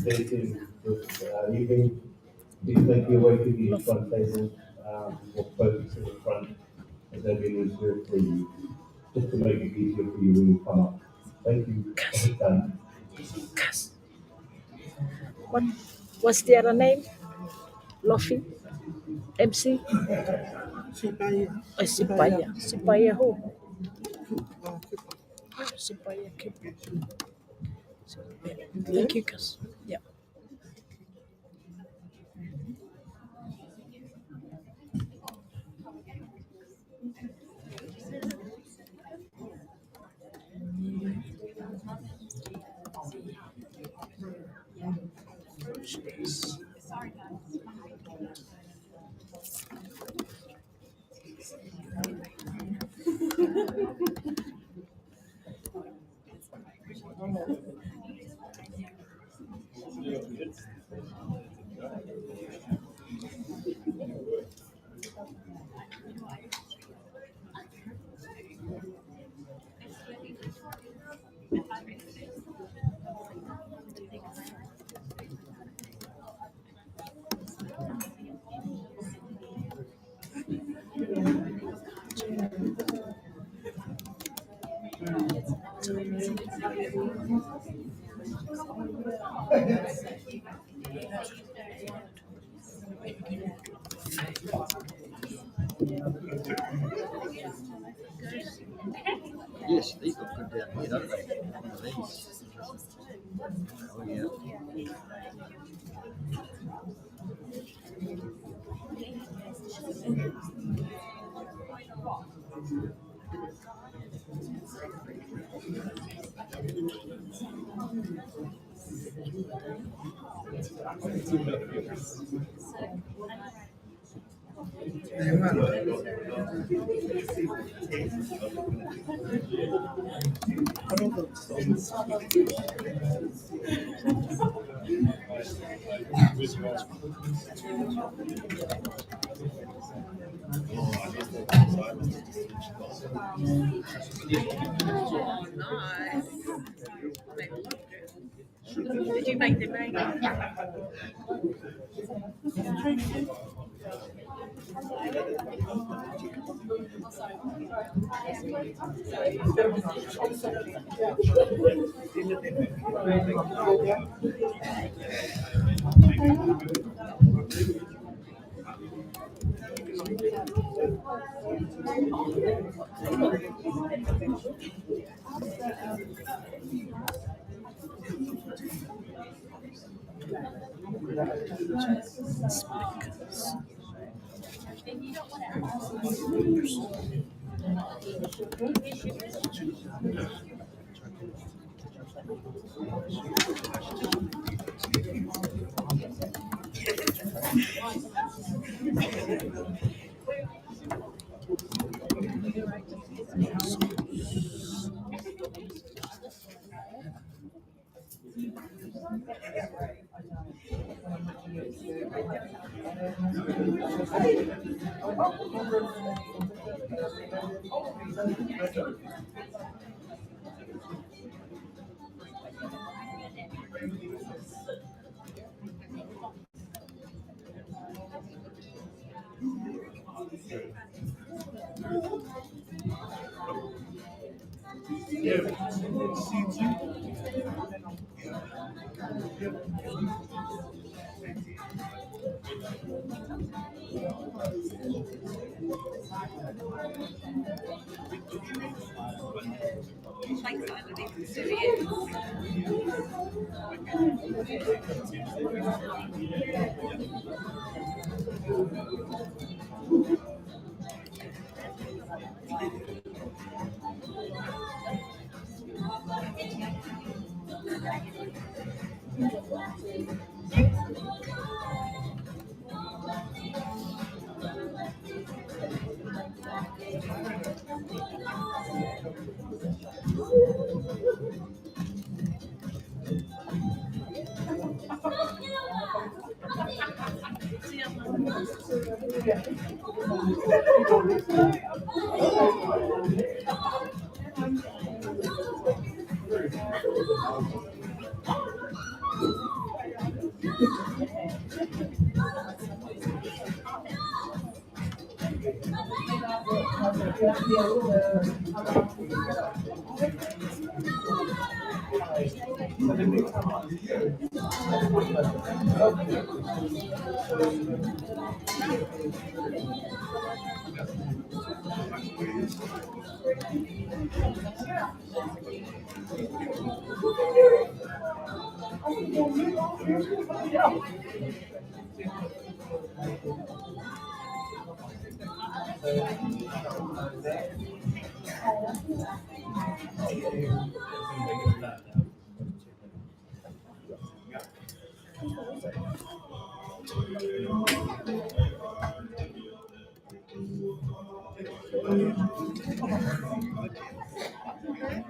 stating that you can please make your way to the front table or folks in the front as they've been reserved for you, just to make it easier for you when you come up. Thank you. Done. What what's the other name? Luffy? MC? Sipaya. Sipaya who? Sipaya Kip. Thank you, Cass. Yeah. Yes, these look good down here, don't they? One of these. Oh, yeah. Oh, nice. Did you make the rain?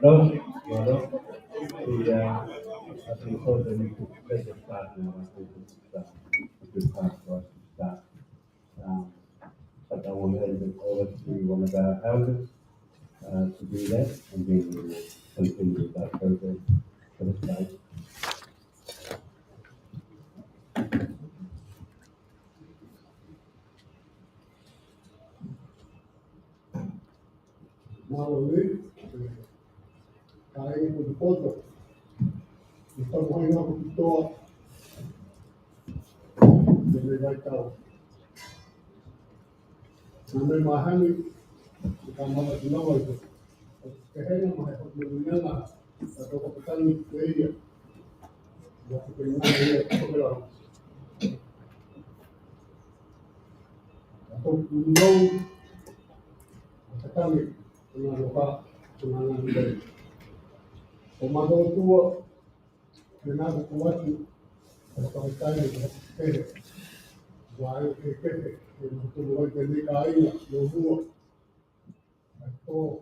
No, bueno, y así entonces we could let it start now. I think it's a good time for us to start. Um, but I will hand it over to one of our elders to do that, and then we will continue with that program for the day. Maui, kainga ko poto. Ito mo ina ko ito. Dili vai tau. Nome mahani, ka mala tinawa ito. Kehena mahe ko nuna, sa ko patani kueia. Ya ko nuna ia ko pela. Ako no, patani, kuna loka, kuna nuna. O mado tua, kena ko kuatu, ko patani ko kehe. Vai ke kehe, ke ko vai ke ni kainga, no hua. Ako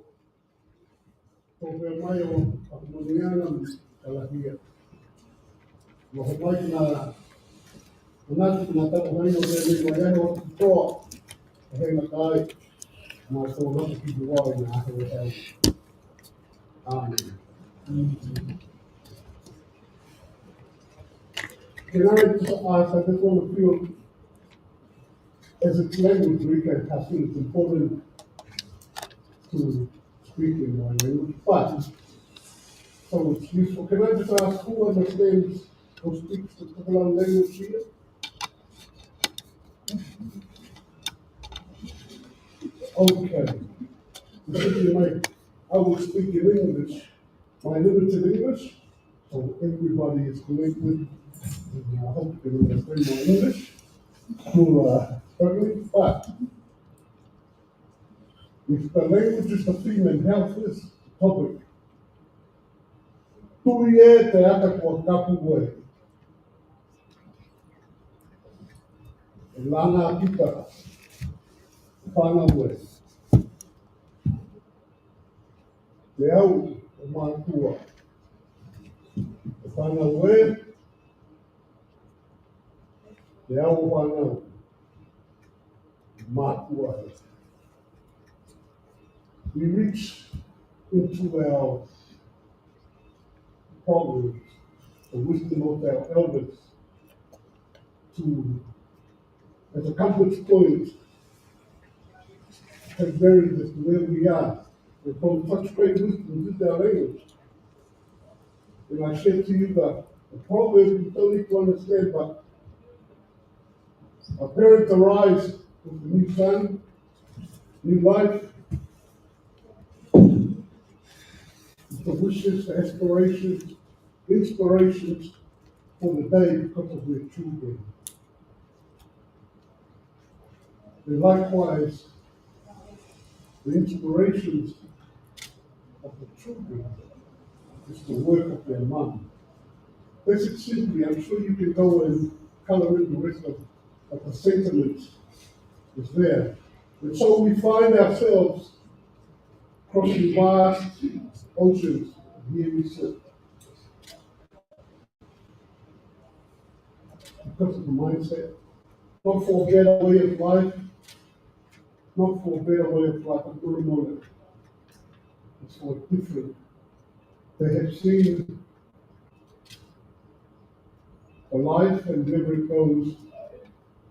Kope mai o Pakumoniana Kalahia. Mahomai na unati na tapo mai o rei mai o toa. Hei na kai ma so no ki duwa na ho tau. Amen. Can I just ask, I just want to feel, as a language we can have it's important to speak in one language, but so it's useful. Can I just ask who understands or speaks the Tagalog language here? Okay. I will speak in English, my limited English, so everybody is connected. And I hope you can understand my English. Struggling, but if the language is the theme and health is the topic, tuie te ata kua kapu wei. E lana kita, whana wei. Te au o mātua. E whana wei, te au o whanau. Mātua e. We reach into our proverbs, the wisdom of our elders, to, as a compass point, have buried us where we are. And from such great wisdom, this is our language. And I said to you that the proverbs you don't need to understand, but a parent arise with a new son, new life, the wishes, the aspirations, inspirations for the day because of their children. And likewise, the inspirations of the children is the work of their mum. Basic simply, I'm sure you can go and color in the rest of the sentiments is there. And so we find ourselves crossing vast oceans, and here we sit. Because of the mindset, not for a better way of life, not for a better way of life, I'm going to know that. It's for different. They have seen a life and wherever it goes,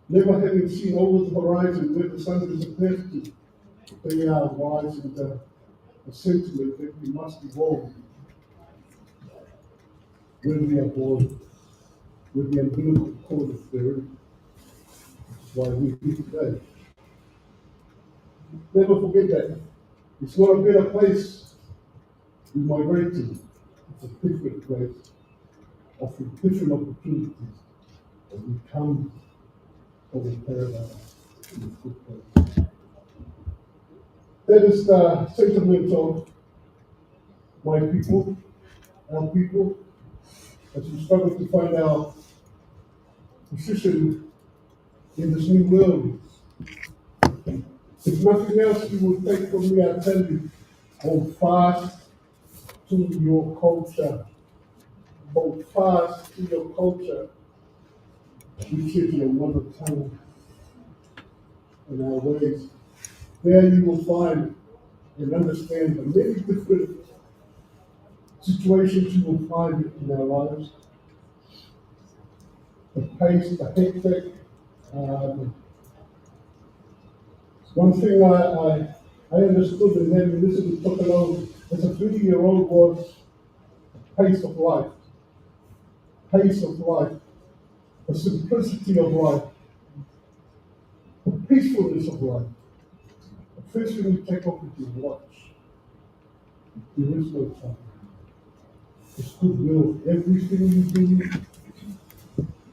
never having seen over the horizon where the sun disappears to. they are wise in the sentiment that we must evolve when we are born with the umbilical cord of theory. That's why we're here today. Never forget that. It's not a better place we migrate to. It's a different place, offering different opportunities. And we come from a paradise in a good place. That is the sentiment of my people, our people, as we struggle to find our position in this new world. If nothing else you will take from me, I tell you, hold fast to your culture. Hold fast to your culture, which is your mother tongue and our ways. There you will find and understand the many different situations you will find in our lives. The pace, the hectic. One thing I understood and then listened to Tokalo as a 30-year-old was pace of life. Pace of life. The simplicity of life. The peacefulness of life. The first thing you take off with your watch. There is no time. It's goodwill. Everything you do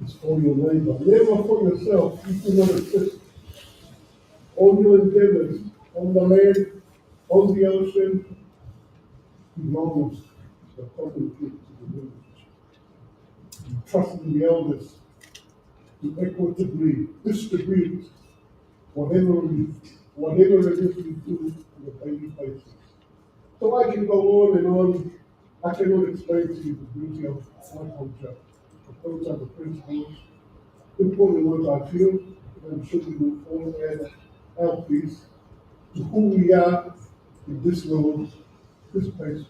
is for your neighbor. Never for yourself. You cannot exist. All your endeavors on the land, on the ocean, belongs to the common good to the village. You trust in the elders to equitably distribute whatever it is you do on a daily basis. So I can go on and on. I cannot explain to you the beauty of my culture. But those are the principles, important ones I feel, and I'm sure we will all add our piece to who we are in this world, this place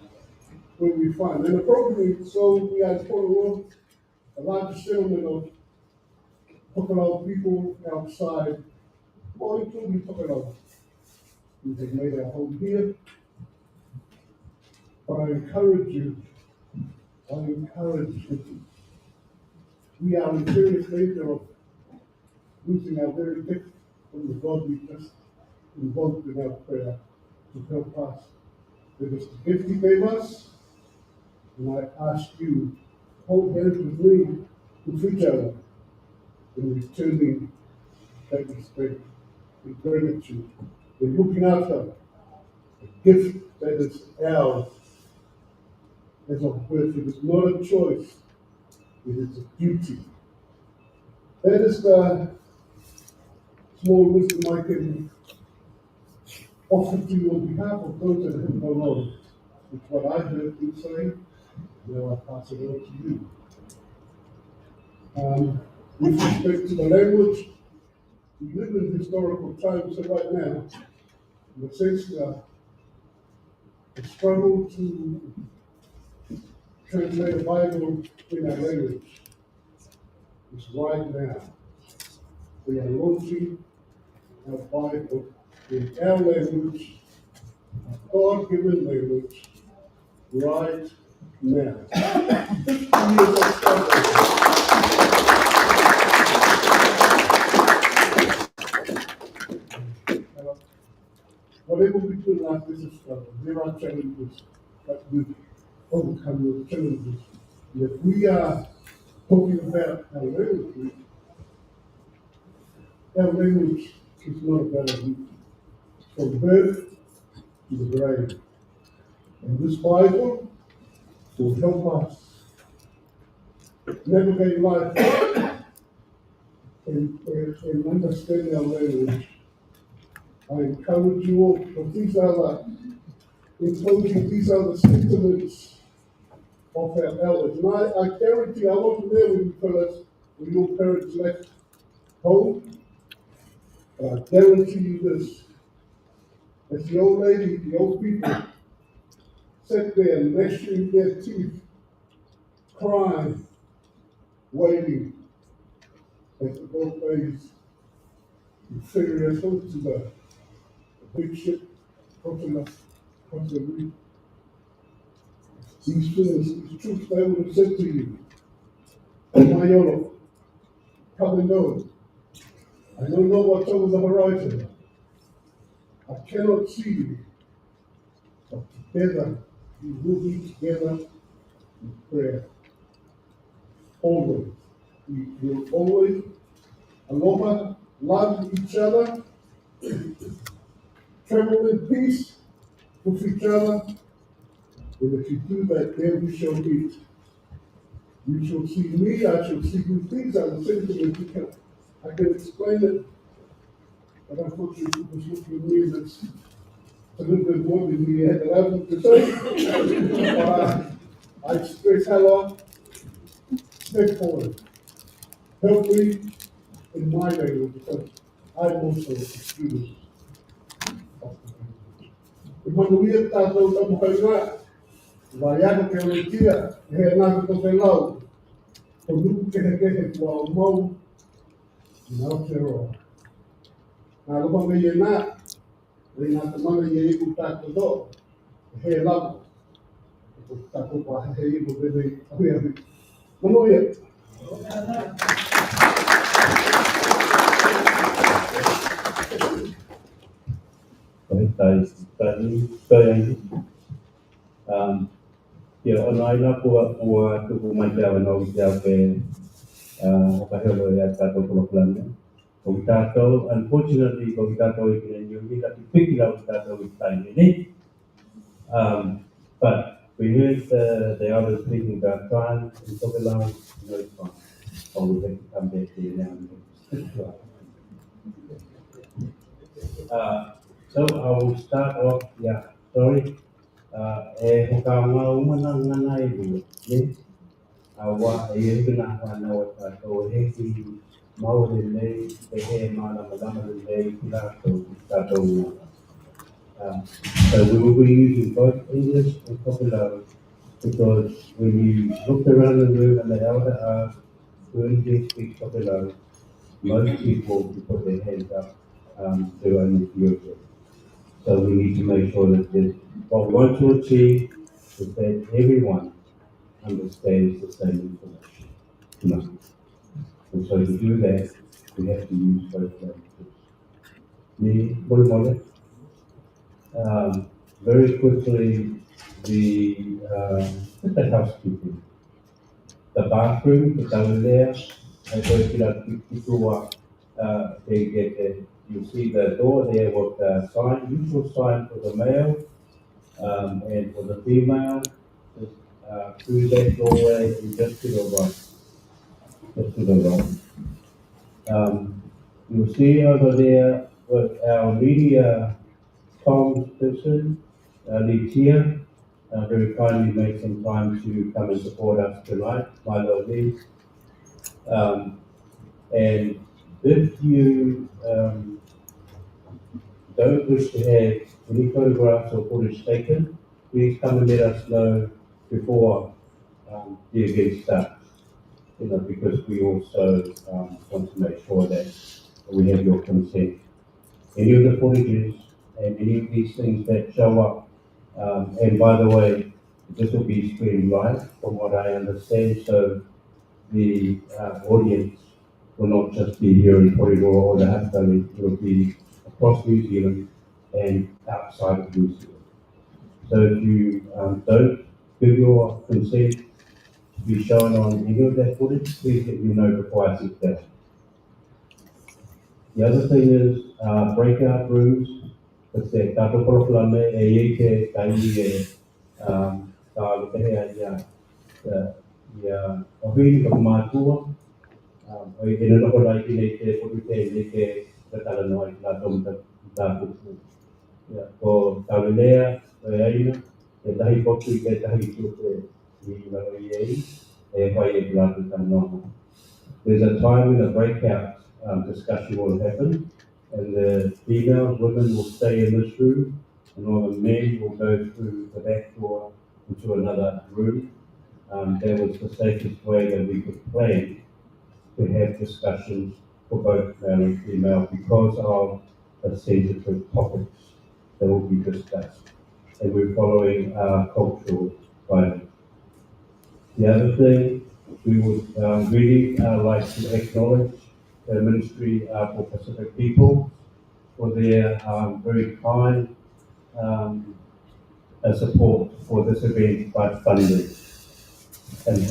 where we find. And appropriately, so we are in Port a large settlement of Tokelau people outside, or including Tokelau. We have made our home here. But I encourage you, we are in serious danger of losing our very gift from the God we just invoked in our prayer to help us. It is the gift He gave us, and I ask you to hold hands with me with each other in returning that respect and gratitude, in looking after the gift that is ours as of birth. It is not a choice, it is a duty. That is the small wisdom I can offer to you on behalf of those that have gone on. It's what I heard you say. Now I pass it on to you. With respect to the language, we live in historical times, so right now, in a sense, the struggle to translate the Bible in our language is right now. We are launching our Bible in our language, our God-given language, right now. 50 years of struggle. Whatever we do in life is a struggle. There are challenges, but we overcome those challenges. And if we are talking about our language is not about our beauty. From birth to the grave. And this Bible will help us navigate life and understand our language. I encourage you all, because these are the sentiments of our elders. And I guarantee, I wasn't there when you fellas, when your parents left home, but I guarantee you this, as the old lady, the old people sat there gnashing their teeth, crying, waiting, as the boat waves and figure us out to the big ship, crossing the reef. These things, these truths I would have said to you, my Yolo, come and know. I don't know what's over the horizon. I cannot see you, but together we will be together in prayer. Always. We will always aloha, love each other, travel in peace with each other. And if you do that, then we shall meet. You shall see me, I shall see you. Things are the sentiment. I can explain it, but unfortunately, it was looking at me that's a little bit more than we had allowed to say. I express hello, step forward. Help me in my language because I'm also a student of the language. E manuia tātou tamukai ngā, wa iako ke ole tia, he nāka to te lau, ko nuku kehe kua o mau, i Aotearoa. Nā lopa me ia nā, rei nā te mana ia iku tātou do, he lau, ko tātou pa he iku bebe ahui ahui. Manuia. Kia ona ina kua tuku mai te awa no i te awe o ka heo ia tātou kolokulana. O ki tātou, unfortunately, ko ki tātou i kina niuhi, ka ki piki lau ki tātou i taimini. But we heard the others speaking about time in Tokelau, no it's fine. Oh, we have to come back here now and then. So I will start off, sorry. Hoka ngā umana ngana i rua, ne? Wa e huna whanau a tātou he ki maore nei, te he mana malama nei, ki tātou ngā. So we will be using both English and Tokelau because when you look around the room and the elder are who English speak Tokelau, most people will put their hands up to only Europe. So we need to make sure that what we want to achieve is that everyone understands the same information. And so to do that, we have to use both languages. Very quickly, the housekeeping. The bathroom, the down there, I go to that you see the door there with the sign, usual sign for the male, and for the female, through that doorway and just to the right. You'll see over there with our media comms person, Litia, very kindly made some time to come and support us tonight, Milo Lee. And if you don't wish to have any photographs or footage taken, please come and let us know before the event starts. Because we also want to make sure that we have your consent. Any of the footages and any of these things that show up, and by the way, this will be streamed live from what I understand, so the audience will not just be here in Korero or the Hutt Valley, it will be across New Zealand and outside of New Zealand. So if you don't give your consent to be shown on any of that footage, please let me know before I sit down. The other thing is breakout rooms. It's a tātou korokulame e eke kai e tā lukehea ia ohini ka mātua. O i tēnā noko lai ki nei te porute nei te ratala noa i tā tomu tā kuku. Ko Tawelea, o e aina, e tahi potu i te tahi tupe I lalo I ei, e whai e pilatu tā noa. There's a time when a breakout discussion will happen, and the female women will stay in this room, and all the men will go through the back door into another room. That was the safest way that we could plan to have discussions for both male and female because of the sensitive topics that will be discussed. And we're following our cultural climate. The other thing, we would really like to acknowledge the Ministry for Pacific People for their very kind support for this event by funding. And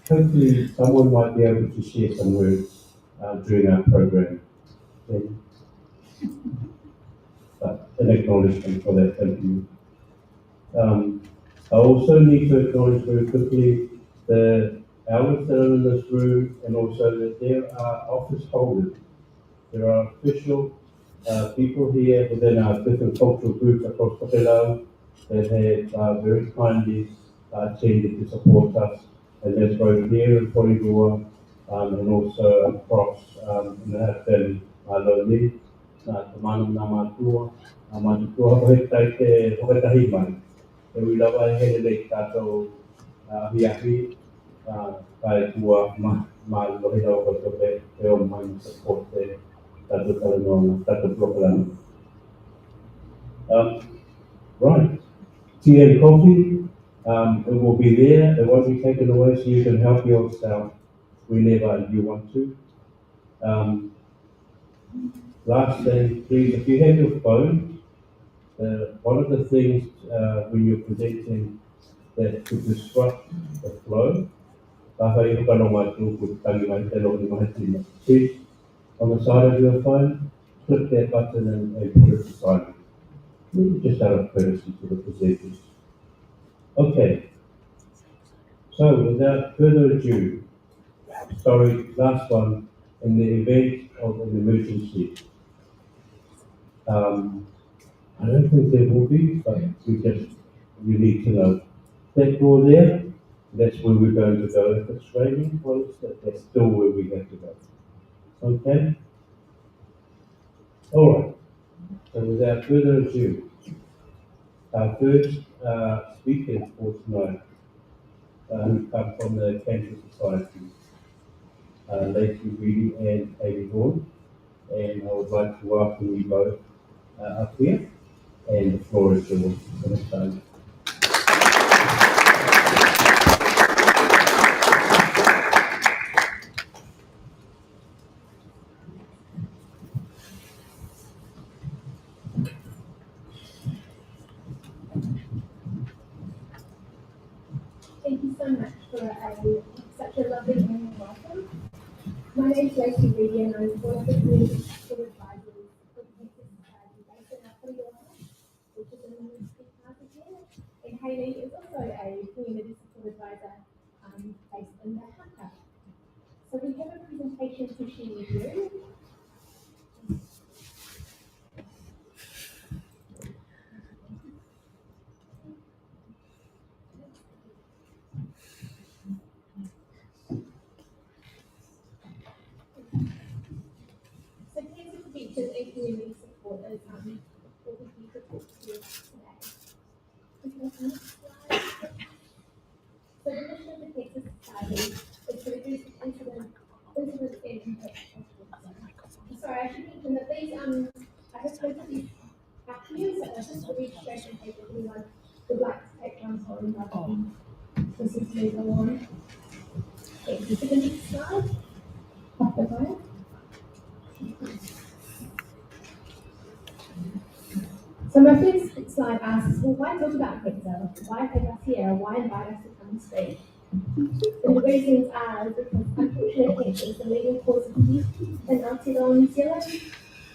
hopefully someone might be able to share some words during our program. But an acknowledgement for that, thank you. I also need to acknowledge very quickly the elders that are in this room, and also that there are office holders. There are official people here within our different cultural groups across Pakilau that have very kindly tended to support us, and that's both here in Porirua and also across in the Hatton Loni, Te Manu Ngā Mātua, Mātua Hohetai Te Hohetahi Mai. E wilawa e hele le tātou hiahi, kai tua lohi lau koto te o mai support te tātou taranonga, tātou proklama. Right, tea and coffee, it will be there, it won't be taken away, so you can help yourself whenever you want to. Last thing, please, if you have your phone, one of the things when you're presenting that could disrupt the flow, please, on the side of your phone, click that button and put it to silent. Just out of courtesy to the presenters. Okay, so without further ado, sorry, last one, in the event of an emergency. I don't think there will be, but you need to know. That door there, that's where we're going to go. If it's raining, well, that's still where we have to go. Okay? All right. So without further ado, our first speakers for tonight who come from the Cancer Society, Lacey Reedy and Amy Horn, and I would like to welcome you both up here, and the floor is yours for the time. Thank you so much for such a lovely and welcome. My name is Lacey Reedy and I'm one of the community school advisors for the Cancer Society based in Aotearoa, which is in the municipal part of here. And Hayley is also a community support advisor based in the Haka. So we have a presentation to share with you. So Cancer Prevention and Community Support is what we need to talk to you today. Okay, next slide. So the mission of the Cancer Society is to reduce incidence and impact of cancer. Sorry, I should mention that these I have printed these back here, so this is the registration paper if anyone would like to take one home. This is me go on. Thank you. For the next slide. Off the slide. So my first slide asks, well, why talk about cancer? Why take us here? Why invite us to come and speak? And the reasons are because unfortunately cancer is the leading cause of death in Aotearoa, New Zealand.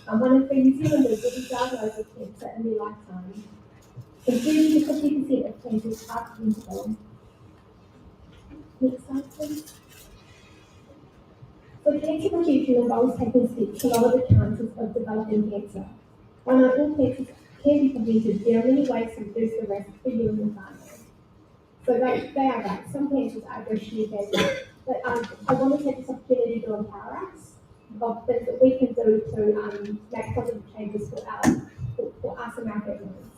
1 in 3 New Zealanders will be diagnosed with cancer in their lifetime. And 30 to 50% of cancers are preventable. Next slide, please. So cancer prevention involves taking steps to lower the chances of developing cancer. While not all cancers can be prevented, there are many ways to reduce the risk for you and your family. So they are right. Some cancers are aggressive cancer, but I want to take this opportunity to empower us of things that we can do to make positive changes for us and our families.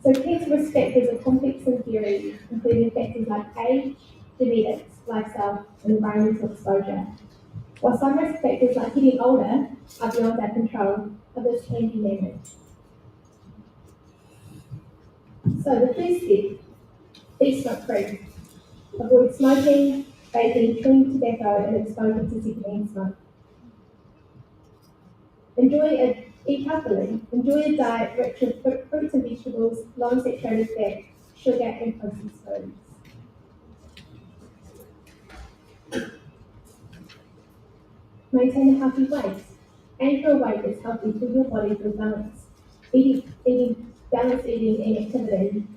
So cancer risk factors are complex in theory, including factors like age, genetics, lifestyle, and environmental exposure. While some risk factors like getting older are beyond our control, others can be managed. So the first step, be smoke free. Avoid smoking, vaping, chewing tobacco, and exposure to secondhand smoke. Eat healthily. Enjoy a diet rich in fruits and vegetables, low in saturated fat, sugar, and processed foods. Maintain a healthy weight. Aim for a weight that's healthy for your body through balance. Balanced eating and activity.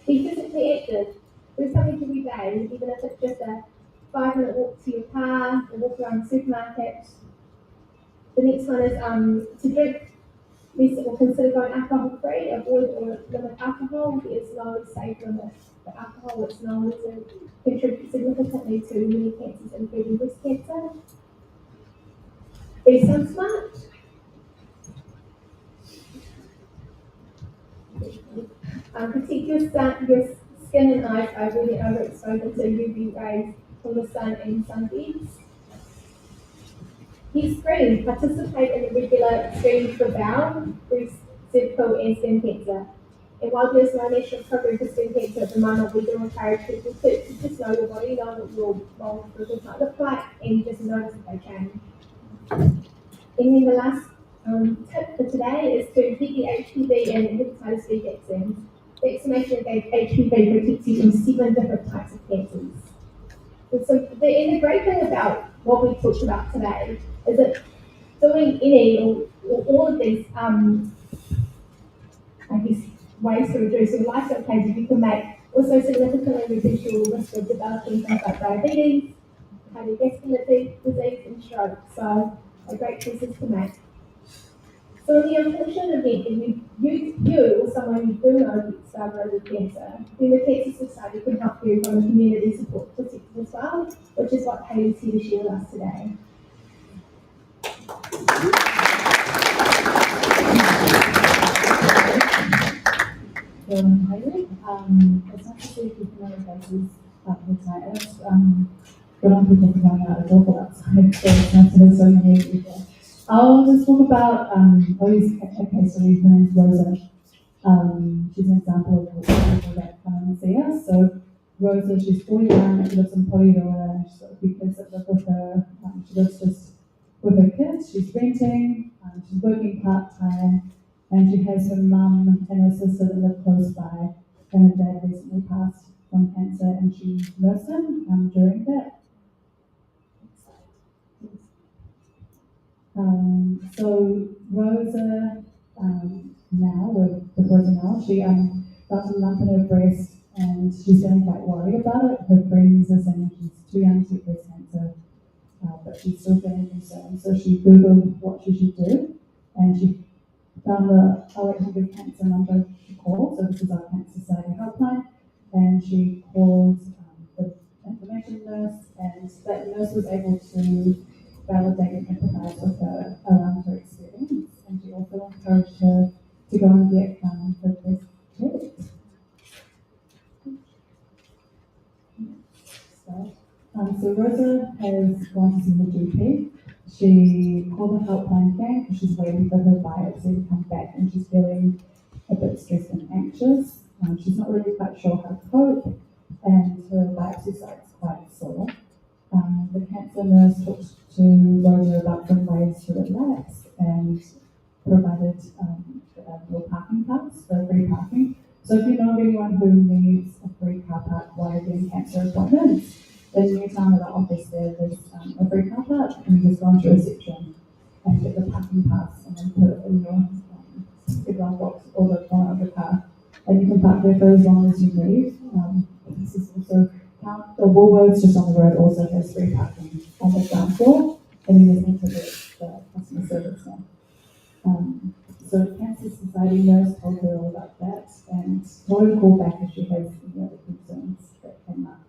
Be physically active. Do something every day, even if it's just a 5-minute walk to your car, a walk around the supermarket. The next one is to drink less or consider going alcohol free, avoid or limit alcohol. There is no safe limit for alcohol. It's known to contribute significantly to many cancers, including breast cancer. Be sun smart. Protect your skin and eyes by avoiding overexposure to UV rays from the sun and sunbeams. Get screened. Participate in the regular screening for bowel, breast, cervical, and skin cancer. And while there's no national program for skin cancer at the moment, we do encourage people to just know your body, know what your mold filters might look like, and just notice if they change. And then the last tip for today is to get the HPV and hepatitis B vaccines. Vaccination against HPV protects you from 7 different types of cancers. And so the great thing about what we talked about today is that doing any or all of these, ways to reduce your lifestyle changes you can make also significantly reduce your risk of developing things like diabetes, cardiovascular disease, and stroke. So, a great choices to make. So, in the unfortunate event that you or someone you do know gets diagnosed with cancer, then the Cancer Society can help you from a community support perspective as well, which is what Hayley's here to share with us today. Hayley. It's nice to see people faces tonight. It's good on people for going out. It's awful outside, so it's nice to have so many of you here. I'll just talk about okay, so we've been into Rosa. She's an example of people that come and see us. So Rosa, she's 41, she lives in Porirua, she's got a few kids that live with her. She lives just with her kids, she's renting, she's working part-time, and she has her mum and her sister that live close by. And her dad recently passed from cancer, and she nursed him during that. So Rosa, with Rosa now, she got a lump in her breast, and she's feeling quite worried about it. Her friends are saying she's too young to get breast cancer, but she's still feeling concerned. So she Googled what she should do, and she found the 0800 cancer number to call. So this is our Cancer Society helpline, and she called the information nurse, and that nurse was able to validate and empathize with her around her experience, and she also encouraged her to go and get her breast checked. So Rosa has gone to see the GP. She called the helpline again because she's waiting for her biopsy to come back, and she's feeling a bit stressed and anxious. She's not really quite sure how to cope, and her biopsy site's quite sore. The cancer nurse talked to Rosa about some ways to relax and provided little parking pass for free parking. So if you know of anyone who needs a free car park while you're getting cancer appointments, in Newtown at the office there's a free car park, and you just go into reception and get the parking pass and then put it in your glove box or the corner of the car. And you can park there for as long as you need. This is also the Woolworths just on the road also has free parking on the ground floor, and you just need to get the customer service now. So the Cancer Society nurse told her all about that, and told her to call back if she has any other concerns that came up.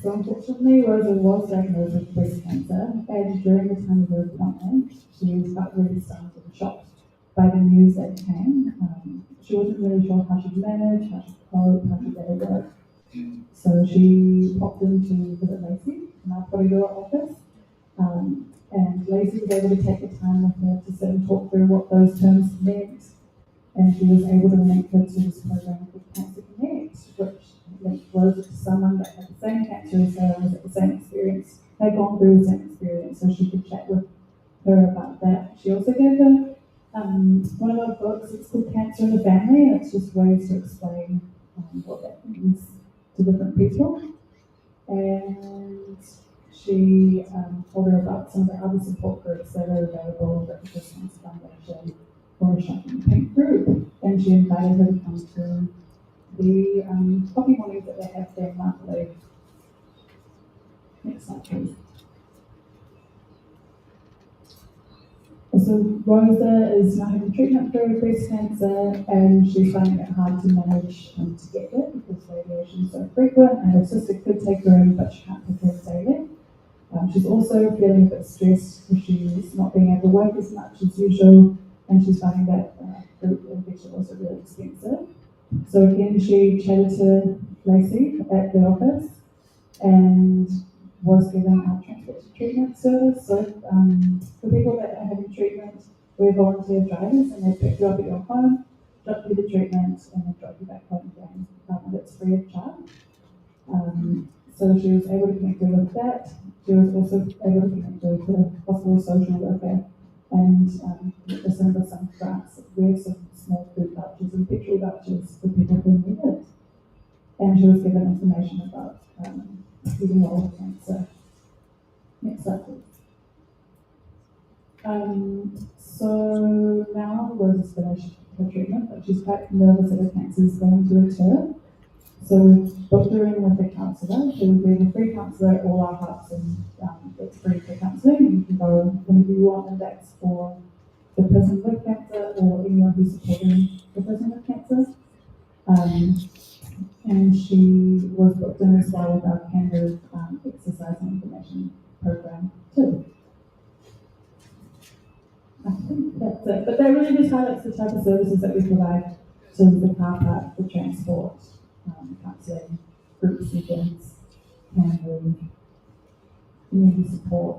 So unfortunately, Rosa was diagnosed with breast cancer, and during the time of her appointment, she was quite really stunned and shocked by the news that came. She wasn't really sure how she'd manage, how she'd cope, how she'd get it work. So she popped in to visit Lacey in our Porirua office. And Lacey was able to take the time with her to sit and talk through what those terms meant. And she was able to link her to this program called Cancer Connect, which linked Rosa to someone that had the same cancer as her and was at the same experience, had gone through the same experience, so she could chat with her about that. She also gave her one of our books. It's called Cancer in the Family, and it's just ways to explain what that means to different people. And she told her about some of the other support groups that are available, like the Response Foundation or Shocking Pink Group. And she invited her to come to the coffee mornings that they have there monthly. Next slide, please. So Rosa is now having treatment for breast cancer, and she's finding it hard to manage to get there because radiation is so frequent, and her sister could take her in, but she can't take her daily. She's also feeling a bit stressed because she's not being able to work as much as usual, and she's finding that fruit and vegetables are really expensive. So again, she chatted to Lacey at the office and was given our transport to treatment service. So for people that are having treatment, we're volunteer drivers, and they pick you up at your home, drop you the treatment, and then drop you back home again. And it's free of charge. So she was able to connect her with that. She was also able to connect her with a hospital social worker and December some grants. We have some small food vouchers and petrol vouchers for people who need it. And she was given information about getting well with cancer. Next slide, please. So now Rosa's finished her treatment, but she's quite nervous that her cancer is going to return. So we've booked her in with a counsellor. So we have a free counsellor at all our hubs, and it's free for counselling. You can go whenever you want, and that's for the person with cancer or anyone who's supporting the person with cancer. And she was booked in as well with our Kangaroo exercise and information program too. I think that's it. But that really just highlights the type of services that we provide to the car park, the transport, counselling, group sessions, Kangaroo, community support,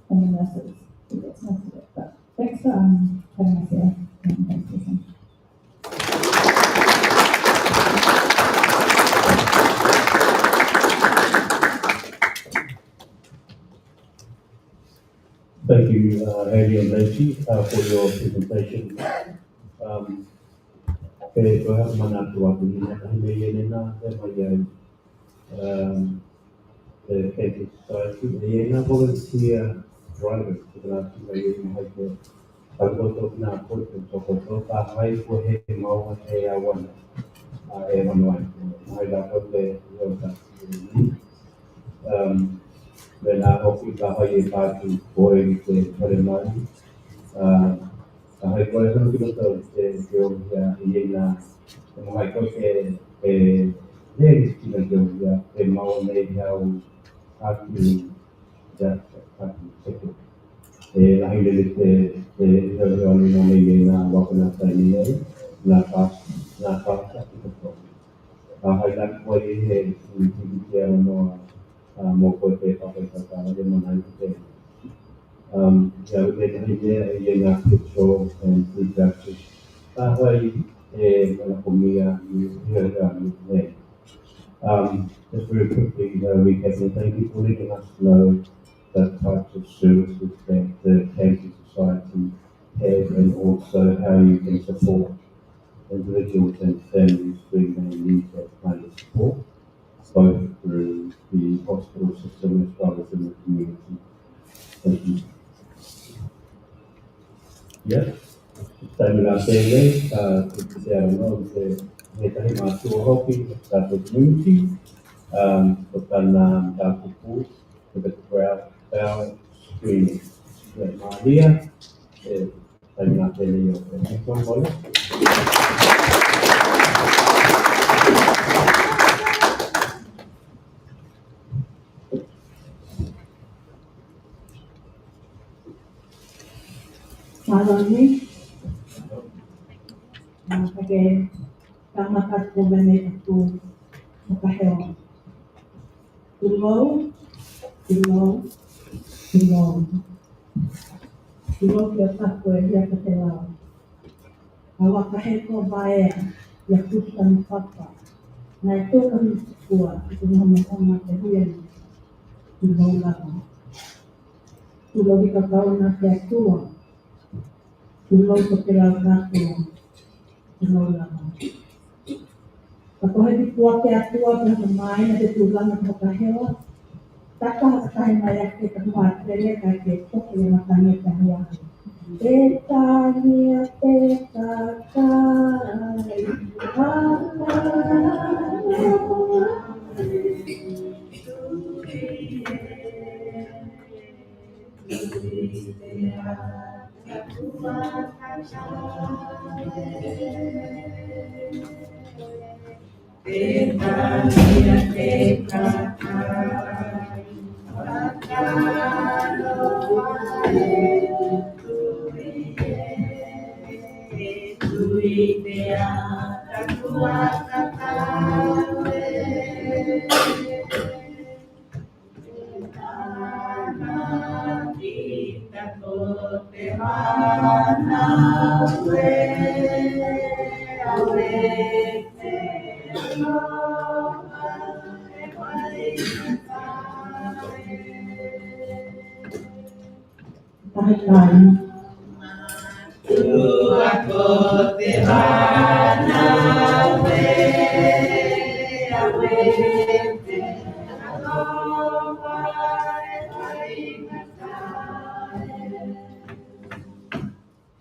and the nurses. I think that's most of it. But thanks for having us here, and thanks for listening. Thank you, Haley and Lacey, for your presentation. Perhaps mana tu aku ni nak himbau na macam the Cancer Society. Ia na volunteer drivers sebenarnya bagi mereka. Kalau tu na pun tu tak hai ko he mau he awan manuai. Hai dah pun le when I hope we can have a party for the ceremony. I hope we can do the job here. I hope the ladies can do the more maybe how to just check it. I think the only walking after me, not fast. I like what you hear in more. More quickly, probably because I didn't want to yeah, we did a picture and feedback. Why, just very quickly, recap, thank you for letting us know the types of services that the Cancer Society has and also how you can support individuals and families when they need that kind of support, both through the hospital system as well as in the community. Thank you. Yeah. Terminal tele, kita ada kita masuk hoki satu community, bukan dalam buku, kita crowd screening. Maria, terminal tele yang boleh. Malam ni, pakai kamar aku benda aku whakaheo. Tulou, tulou, tulou. Tulou ki o tapu e hia ka te lau. A wakahe ko vaea, ia kuta ni papa. Nai tōka ni tukua, i te honga te huiani. Tulou lava. Tulou i ka kauna te atua. Tulou ko te lau kātua. Tulou lava. Ka kohe ti kua te atua te hata mai na te tūlanga te wakahewa. Taka hata tahe mai ake ka kua tere kai te toki e matania te huahi. Te tania te kakai, tahakai.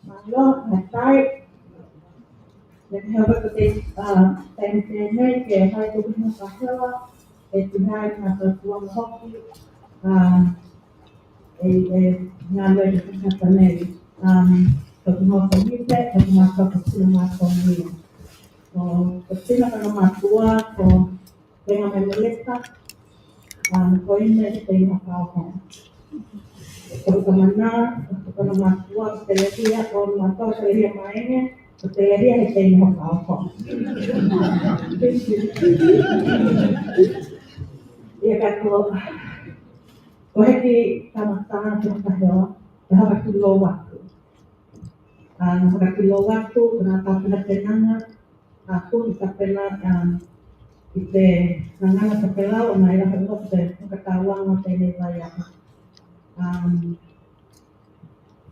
Malo, hatai. Yang hebat ketik tempe ke hai tu punya kahewa, tunai na tuang hoki, ngalo di punya tanai, ketemu komite, ketemu ketemu komite. Ketemu kana matua, dengan meleka, koine tengah kau. Pertama, kana matua teleria, kalau matua teleria mainnya. Teleria es el mejor. Ya kalau di tanah-tanah terkadang dah waktu waktu. Waktu waktu kenapa pernah tenang aku tak pernah itu nangan terpelau naik aku ketahuan apa ini saya.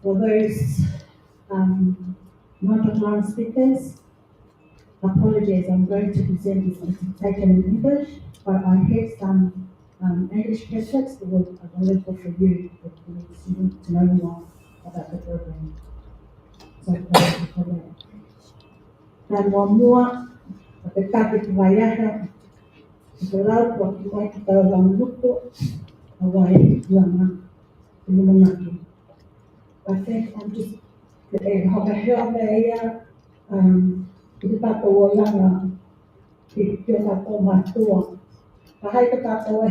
For those non-Catalan speakers, apologies, I'm going to present this taken in English, but I have some English texts that will available for you if you need to know more about the program. So, for that. Dan more, the topic vaya, the laut what you want to tell them, look away, I think I'm just itu tak tahu yang itu tak tahu matua. Kahai kita tak tahu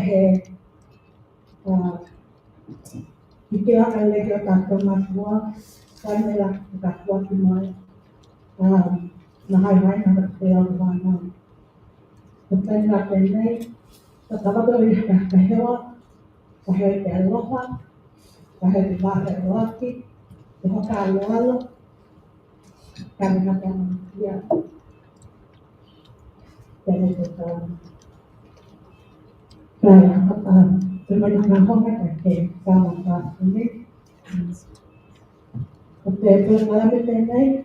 itu akan lagi tak tahu matua. Kan lah tak tahu cuma nahai nak tahu mana. Tentang apa ini? Tetap ada yang kahai kahai Eropa, kahai bahasa Eropa, kahai Lalu. Kadang-kadang ya jadi betul. Sebanyak orang kan sama ini. Betul dalam ini.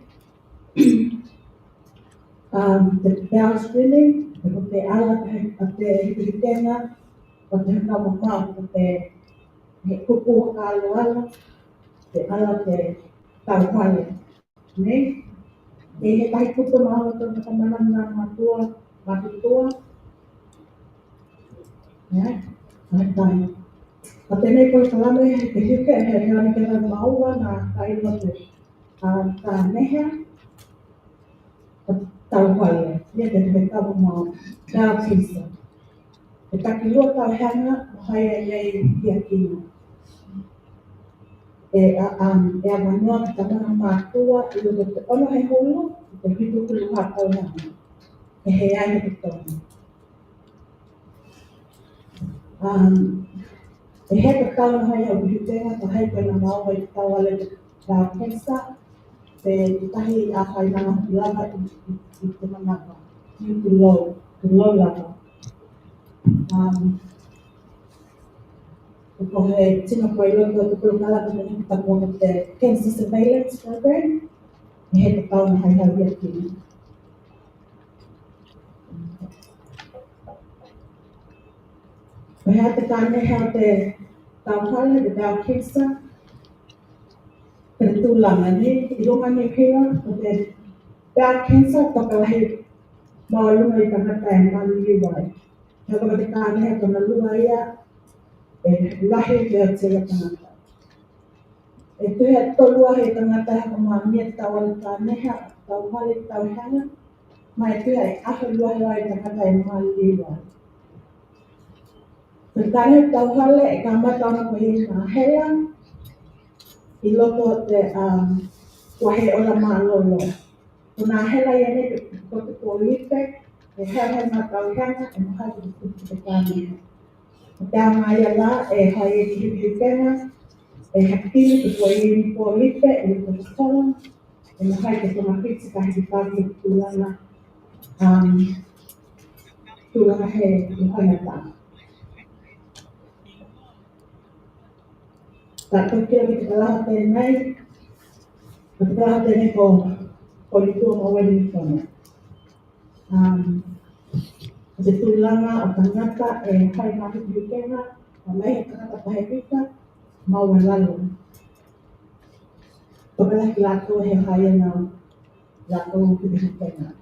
The bells ringing, the alat the hidupnya, betul nama mau betul. Kuku kalau the alat the tahu ni. Ini kahit po tumawag ito sa kamalang ng matua, matutua. Ya, kahit tayo. At ini po sa lamin, kasi kaya kita mauwa na tayo natin. Neha, at tawal. Yan, kita mo daw sisa. Kita kiluwa tayo nga, kaya yung yakin. Manual kita ng matua, iluto ano ay hulu, ito ko luhat ko na. Kaya ito. E he ka tau na hai au ki tenga ka hai koe na mau mai ka tau ale ka kensa te tahi a hai nanga lava i te manaka. You to low lava. Ko he tino koe loto te pulu kala ka meni ka mua te Cancer Surveillance Program. E he ka tau na hai au ia ki. Ko hea te kāne hea te tauhale, te tau kensa, te tūlanga ni, i runga ni kia, ko te tau kensa, toka lahi maolunga i tangata e malu iwai. Hea kama te kāne hea kama lua ia, e lahi te o te tangata. E tuhea tolua he tangata hea kama mia tawale kāne hea, tauhale, tauhanga, mai e tuhea e aho lua hea i tangata e malu iwai. Te kāne tauhale e ka matau na koe i ngā hea, I loko te wahe o la mālolo. Ko nā hela i ane ko te kōlipe, e hea ngā tauhanga, e mahai te kutu te kāne. O te ama ia la, e hai e ki hikenga, e hakini te koe i ni kōlipe, e ni koe tola, e mahai te kona piti ka hiki kāki tūlanga, tūlanga he i hangata. Tā tōkira ki te kalaha tēnei, te kalaha tēnei ko li tua ma Wellington. Te tūlanga o tangata e hai mātu ki hikenga, a mai he tangata pahepita, maua lalo. Tōkala ki lātou he hai ana lātou ki te hikenga.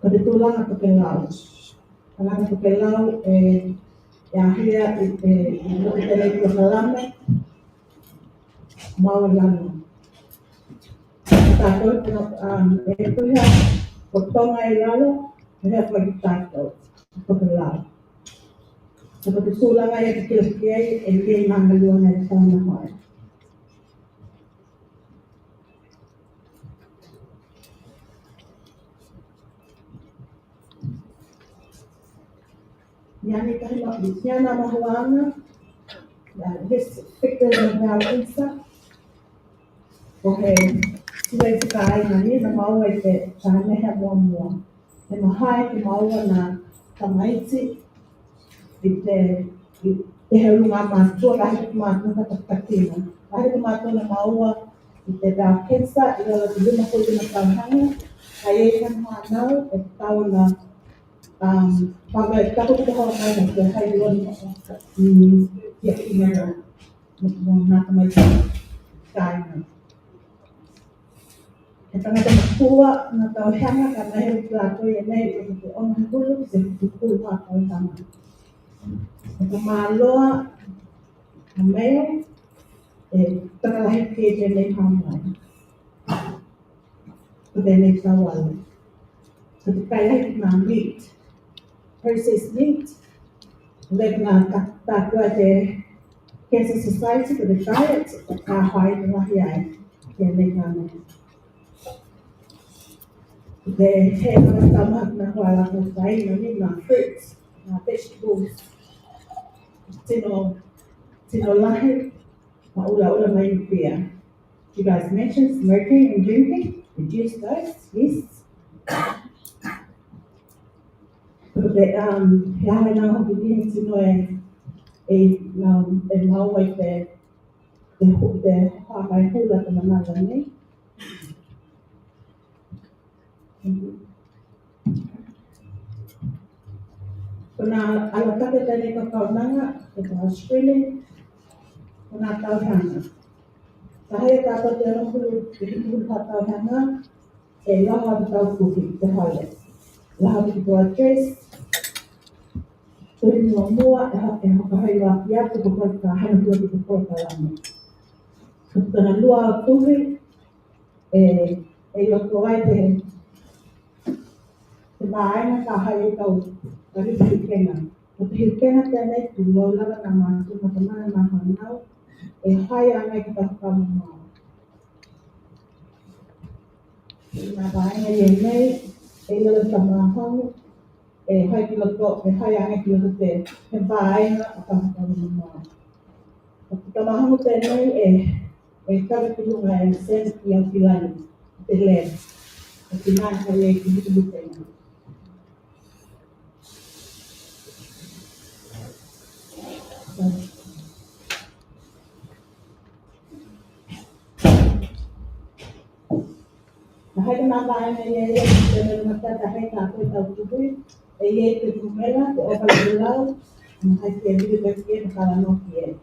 Ko te tūlanga toke lau. Tangata toke lau e ahia I loki tēnei kua kalame, maua lalo. Tātou e tuhea ko tonga I lalo, e hea kua ki tātou, toke lau. Ko te tūlanga I te kila ki ei, e kei nanga luana e tāna hai. Yani tahi mapi, tiana mahuanga, his victor na tau insa, ko he tue te ka aina ni, na maua I te tāneha mua mua. E mahai ki maua na tamaiti, I te heurunga mātua, rahi ki mātua ka takina. Rahi ki mātua na maua I te tau kensa, I ala te lima ko lima tauhanga, kai e kan hānau, e tau na Papa e tapu te hoa mai na te hai loni I kia ki ngana mo nāta mai kāina. E tangata makua na tauhanga ka nahe o plātoi e nei o te ona hulu ki se kukulu hā tauhanga. E ka māloa a meo e takalahi ki e te nei hāmai. Ko te nei tauale. Ko te kailahi ki ngā meat. Processed meat, levna tātua te Cancer Society for the diet, ka hai te rahi ai, te nei kāne. Te he ngā tamahak na hoa la ko kai, ngā fruits, ngā vegetables, tino lahi, ma ula mai I pia. You guys mentioned smoking and drinking, reduce those, yes. He ahe nā hoki ki tino e maua I te hākai hula te mananga nei. Ko nā alatake tēnei ka kaunanga, e ka Australian, ko nā tauhanga. Ka hea tātou te arohulu, te hikuru ka tauhanga, e laha te taupuhi, te hale. Laha te tua dress, Turi mua mua e hokahai wā ki atu ko koe ka hana tua ki te koe ka lama. Ko tana lua o tuhi e loko ai te māenga ka hai e tau ka riki hikenga. Ko te hikenga tēnei tu laulaga nā mātu matamana nā hanau e hai anai ki ta whakamu mau. Nā māenga I nei e lala ka māhangu hai ki loto, hai anga ki loto te vaenga a kamakau mua. Ka mahango tēnei kawe ki lunga sen ki au pilani, te lem. Ki nāna kai ki lutu tēnei. Na hai ka nā vaenga ki tēnei matata hei tātou tau tuhui, te tumela, te opa le lau, na hai ki vidu te kie na kala no ki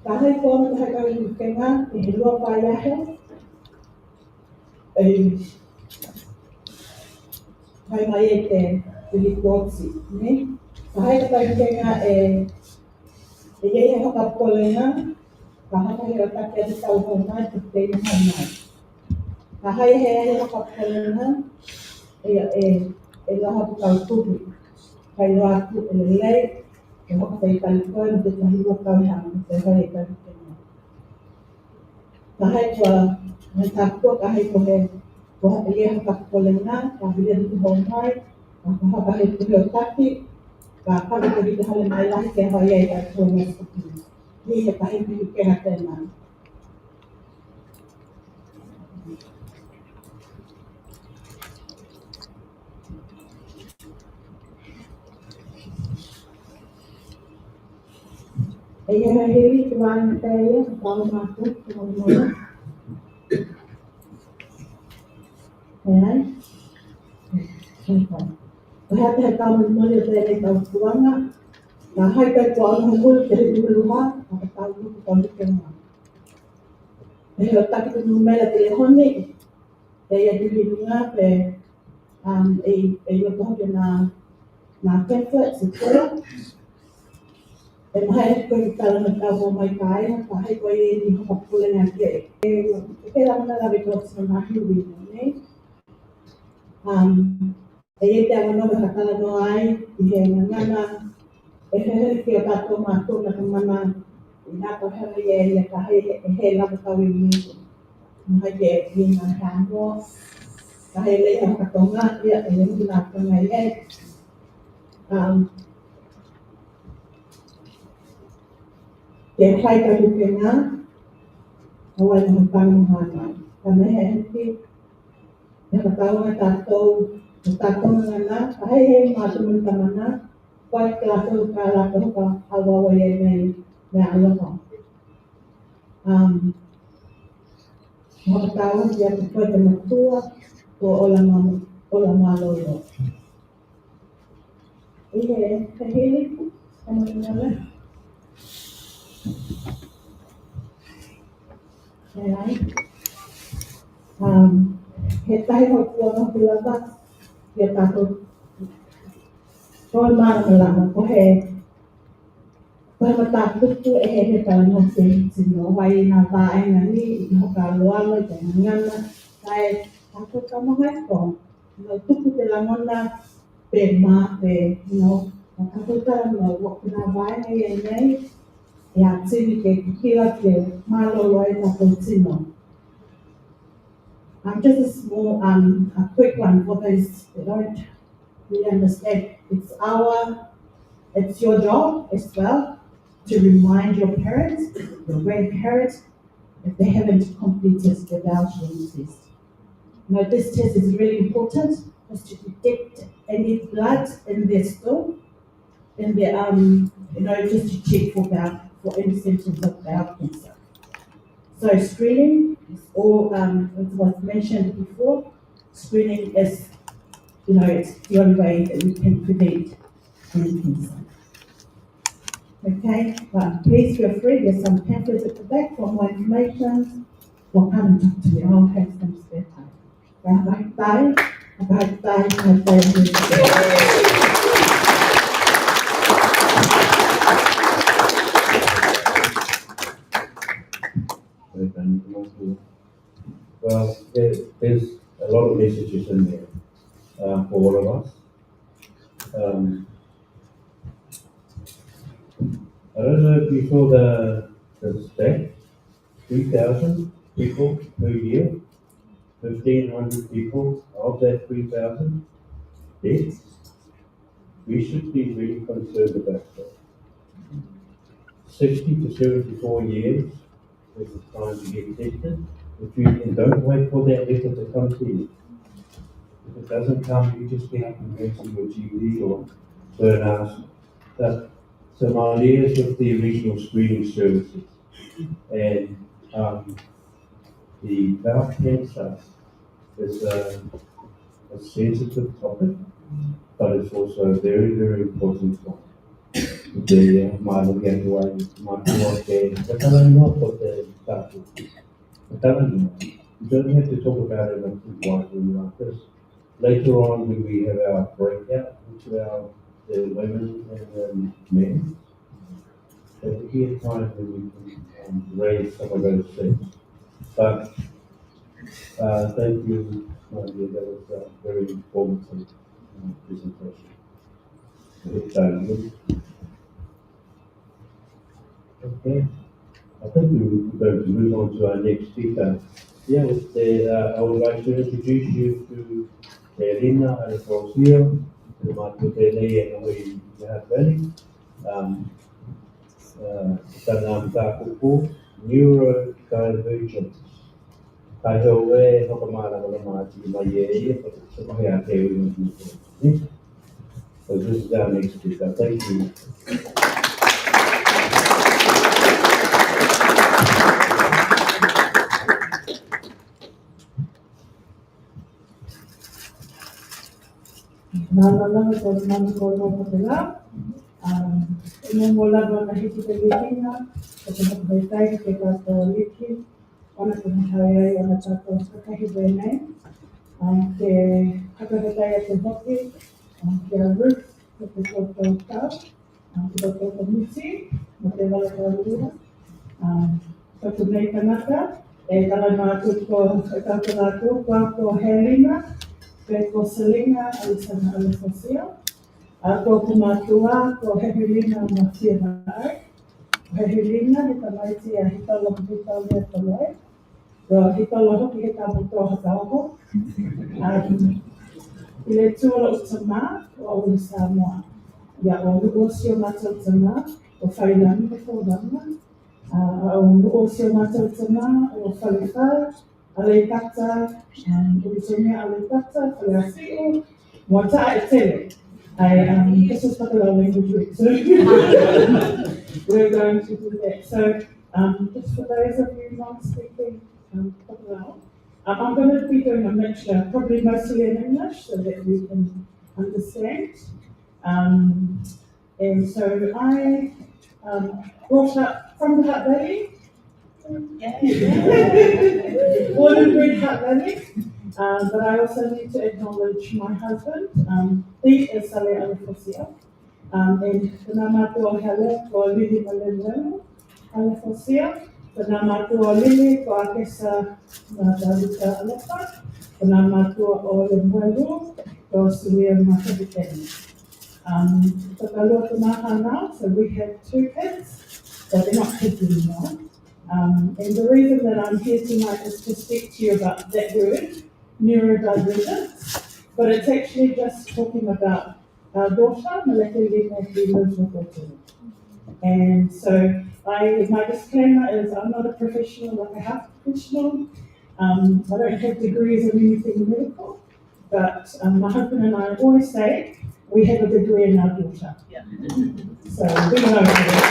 Ka hai kōna ka hai kawe ki kenga, he lua pāiahe, hai mai te likotsi, ne? Ka hai ka kawe ki kenga iei he haka polenga, ka haka he atake ati tau hongai, te teina hai mai. Ka hai he haka polenga, laha pu tau tuhi, kai loa atu lei, e haka tai tali koe, no te tahi lua kau hanga, te hai e tali kenga. Ka hai kua, mai tākua ka hai kohe, ko iei haka polenga, ka hile atu hongai, ka haka he tuhi o taki, ka kaka te rita hale mai lahi ke hoi ei ka tō ngai kuki. Ni he kahi pihi kenga tēnā. E ia hiri ki wāna te ia, ka pāma mātu, ki mōna mōna. E ai? Ka hea te he kāma mōni o tēnei tau kuanga, ka hai kai kua aloha mulu te he uruha, ka tau luku tau luke mā. E he o taki te numela te lehoni, te ia dili runga pe loto hoki nā pamphlets e kura. E mahai e koe ki tala na tau mai ka aina, ka hai koe e ni haka pulenga ke. E rana lawe tōtsi no nā hiwi, ne? E te awanoa me hatala no ai, I he ngana, e he ki o tātou mātou na ka mana, I nā kau hera ia ka hei he lava tau I miso. Mahai ke ni ngā hāngoa, ka hei lei haka tonga, ia e huki nā tonga I e. Ke hai ka huke ngā, hawai na tangu hana. Ka mehe hiki, e haka taunga tātou, o tātou ngana, ka hei hei mātumu tamana, wai ki lātou ka lātou hoka awawa I mea aloha. Haka taunga ki atu koe te matua, ko ola mālolo. I he hili, kama ngale. Ai. He tahi hoi kua nohi lava, ki a tātou. Koe māna lava, kohe mata tutu e he tala no se sino wai nā vāenga ni, I hoka aloalo, I te ngana, kai tātou kamahai ko. No tuku te langona pe mā pe, tātou tala no waku nā vāenga I nei, e a tini ke kikira ke mālolo ai tātou tino. Just a small, a quick one for those that don't really understand. It's your job as well to remind your parents, your grandparents, if they haven't completed the vouchering test. This test is really important just to detect any blood in their stool, in their, just to check for any symptoms of bowel cancer. So screening is all, it was mentioned before, screening is, it's the only way that we can prevent any cancer. Okay, please feel free, there's some pamphlets at the back for more information, or come and talk to me, I'll have some spare time. Bye. Well, there's a lot of messages in there for all of us. I don't know if you saw the spec, 3,000 people per year, 1,500 people, of that 3,000 deaths. We should be really concerned about that. 60 to 74 years is the time to get tested. If you and don't wait for that letter to come to you. If it doesn't come, you just get up and go to your GP or to an nurse. So my liaise with the regional screening services, and the bowel cancer is a sensitive topic, but it's also a very, very important one. The myelin way, the telling not what the doctor is. You don't have to talk about it until widely like this. Later on, when we have our breakout, which are the women and the men, there will be a time when we can raise some of those things. But thank you, Nadia, that was a very informative presentation. Okay, I think we're going to move on to our next speaker. Yeah, I would like to introduce you to Elena Alfonso, the Matutele and we have Valley. Tanam Takupu, neurodivergence. Kahoe, Hokamana, Lamati, Maye, but Samaya Tewi. So this is our next speaker. Thank you. Nalala ko naman ko no pala. Nung wala ba na hiti pagiging kasi nagbaytay kay Katoliki, ona ko na hayay, ona sa ko sa kahibenay, ke kakagayay at hoki, ke Ruth, ke Dr. Tao, ke Dr. Komisi, matewala ka lura, sa tunay kanaka, kala na ko ko Helena, ko Selena Alisana Alfonso, ako kumatua ko Helena Matia Helena kita maiti a hitalo hitalo toloi, ko hitalo ki kita buto hatao. Ile tuola utama o Samoa. Ya o negosio mata utama o failani ko dama. O negosio mata utama o falifa ale kata ulisomea ale kata falasio mota etele. This is what our language is. So we're going to do that. So just for those of you not speaking Tagalog, I'm going to be doing a mixture, probably mostly in English, so that you can understand. And so I brought up from the Hutt Valley. Born and bred Hutt Valley. But I also need to acknowledge my husband, he is Sale Alfonso, and the Namato Hele for Lili Malene Alfonso, the Namato Lili for Akesa Davika Alepa, the Namato Olemuelu for Sulia Matabitani. The Galo now, so we have 2 kids, but they're not kids anymore. And the reason that I'm here tonight is to speak to you about that word, neurodivergence, but it's actually just talking about our daughter, Maleka Lena, who lives with autism. And so my disclaimer is I'm not a professional, like a health professional. I don't have degrees in anything medical, but my husband and I always say we have a degree in our daughter. Yeah. So we know that.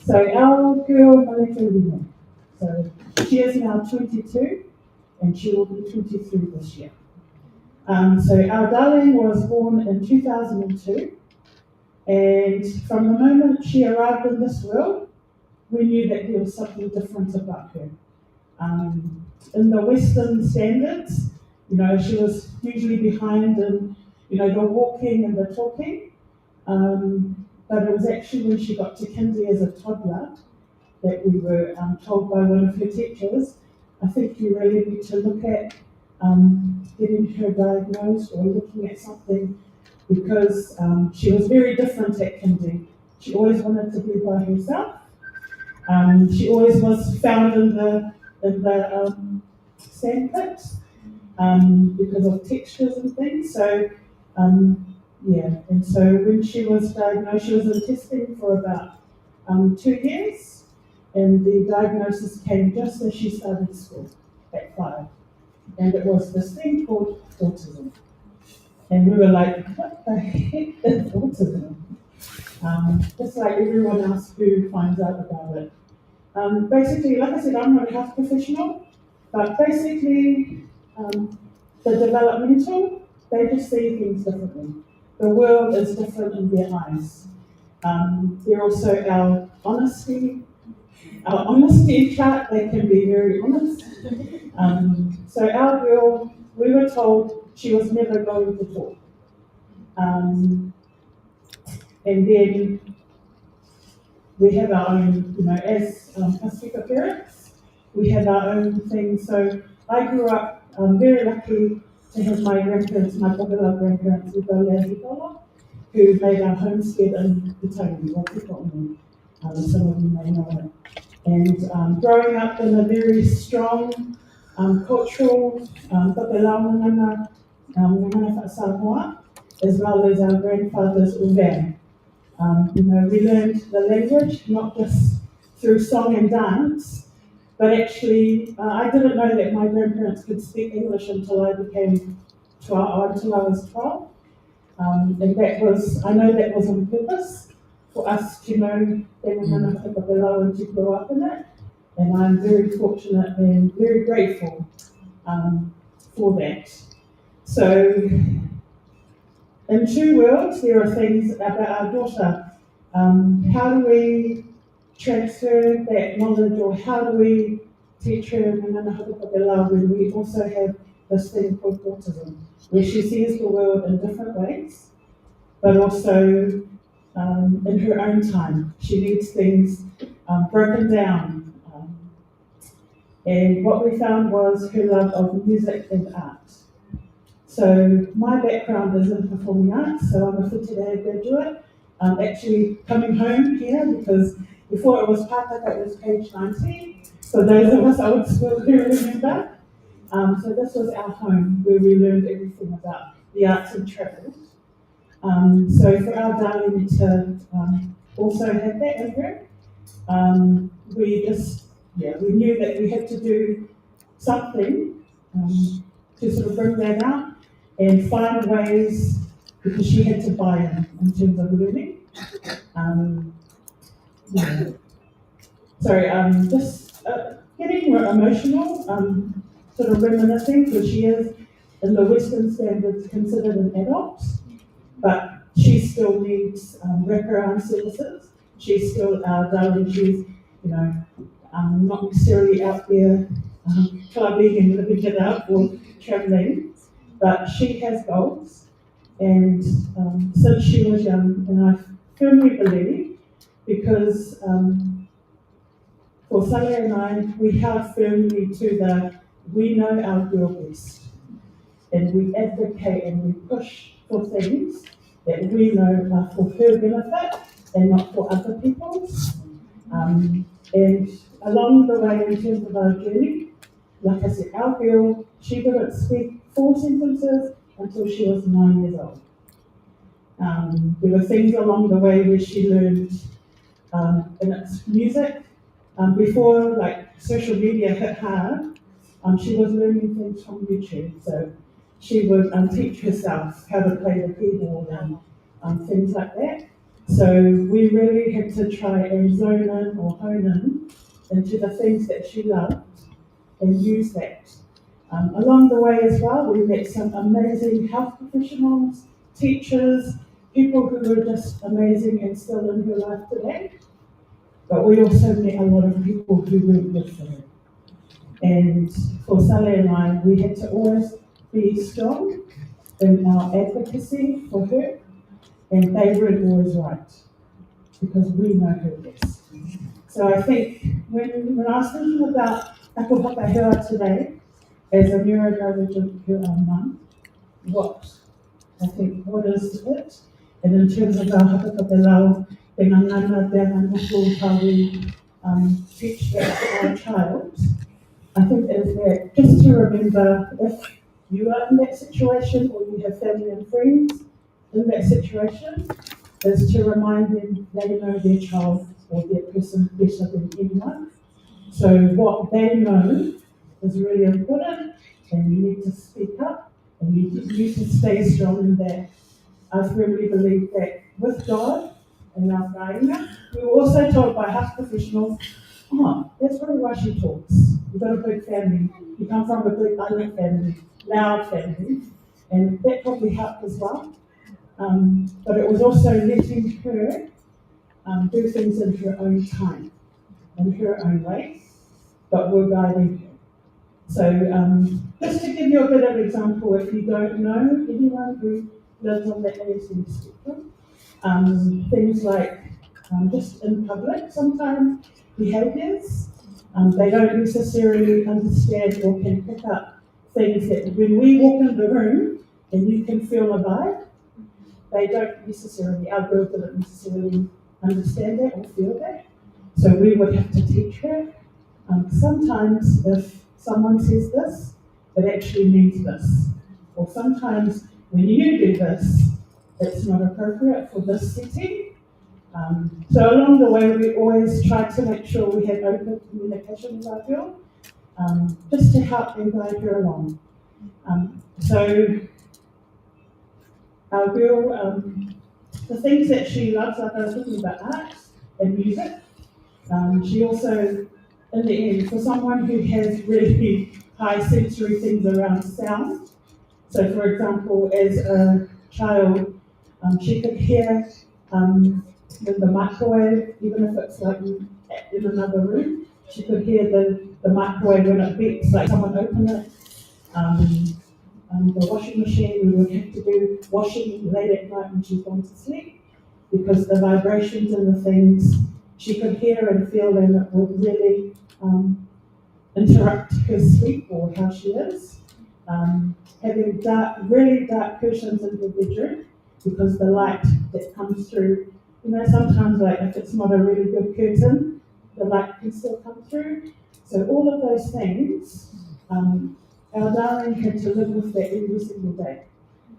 So our girl, Maleka Lena, so she is now 22 and she will be 23 this year. So our darling was born in 2002, and from the moment she arrived in this world, we knew that there was something different about her. In the Western standards, she was usually behind in, the walking and the talking. But it was actually when she got to kindy as a toddler that we were told by one of her teachers, I think you really need to look at getting her diagnosed or looking at something because she was very different at kindy. She always wanted to be by herself. She always was found in the sandpit because of textures and things. So yeah, and so when she was diagnosed, she was in testing for about 2 years, and the diagnosis came just as she started school at 5, and it was this thing called autism. And we were like, what the heck is autism? Just like everyone else who finds out about it. Basically, like I said, I'm not a health professional, but basically, the developmental, they just see things differently. The world is different in their eyes. They're also our honesty chart, they can be very honest. So our girl, we were told she was never going to talk. And then we have our own, as Pacifica parents, we have our own things. So I grew up very lucky to have my grandparents, my popular grandparents, who made our homestead in Italy, or Piponi. Some of you may know it. And growing up in a very strong cultural Papelao Ngana Samoa, as well as our grandfather's Uven. We learned the language not just through song and dance, but actually, I didn't know that my grandparents could speak English until I was 12. And I know that was on purpose for us to know Te Mangana Whakapapelao and to grow up in it. And I'm very fortunate and very grateful for that. So, in two worlds, there are things about our daughter. How do we transfer that knowledge, or how do we teach her Mangana Whakapapelao when we also have this thing called autism, where she sees the world in different ways, but also in her own time. She needs things broken down. And what we found was her love of music and art. So my background is in performing arts, so I'm a Whitirehe graduate. Actually coming home here because before it was Pātaka, it was page 19. So those of us old school who remember. So this was our home where we learned everything about the arts and travel. So for our darling to also have that in her, we knew that we had to do something to sort of bring that out and find ways, because she had to buy in terms of learning. Sorry, just getting more emotional, sort of reminiscing, because she is, in the Western standards, considered an adult, but she still needs wraparound services. She's still our darling. She's, not necessarily out there clubbing and living it up or traveling, but she has goals. And since she was young, and I firmly believe, because for Sally and I, we held firmly to we know our girl best, and we advocate and we push for things that we know are for her benefit and not for other people's. And along the way, in terms of our journey, like I said, our girl, she didn't speak 4 sentences until she was 9 years old. There were things along the way where she learned, and it's music. Before social media hit hard, she was learning things from YouTube. So she would teach herself how to play the keyboard and things like that. So we really had to try and zone in or hone in into the things that she loved and use that. Along the way as well, we met some amazing health professionals, teachers, people who were just amazing and still in her life today. But we also met a lot of people who went with her. And for Sally and I, we had to always be strong in our advocacy for her, and they weren't always right, because we know her best. So I think when I was thinking about Ako Whakahera today, as a neurodivergent mum, what is it? And in terms of our Whakapapelao, dengan ngana dengan hukul how we teach that to our child, I think is that just to remember if you are in that situation or you have family and friends in that situation, is to remind them they know their child or their person better than anyone. So what they know is really important, and you need to speak up, and you need to stay strong in that. I firmly believe that with God and our Kāinga, we were also told by health professionals, oh, that's really why she talks. You've got a big family. You come from a big island family, loud family, and that probably helped as well. But it was also letting her do things in her own time, in her own way, but we're guiding her. So just to give you a bit of example, if you don't know anyone who lives on the ASD spectrum, things like just in public, sometimes behaviours, they don't necessarily understand or can pick up things that when we walk in the room and you can feel a vibe, they don't necessarily, our girl didn't necessarily understand that or feel that. So we would have to teach her. Sometimes if someone says this, it actually means this. Or sometimes when you do this, it's not appropriate for this setting. So along the way, we always try to make sure we have open communication with our girl, just to help and guide her along. So our girl, the things that she loves, like I was talking about art and music, she also, in the end, for someone who has really high sensory things around sound, so for example, as a child, she could hear in the microwave, even if it's like in another room, she could hear the microwave when it beeps, like someone open it. The washing machine, we would have to do washing late at night when she's gone to sleep, because the vibrations and the things she could hear and feel, and it would really interrupt her sleep or how she is. Having really dark curtains in her bedroom, because the light that comes through, you know, sometimes like if it's not a really good curtain, the light can still come through. So all of those things, our darling had to live with that every single day.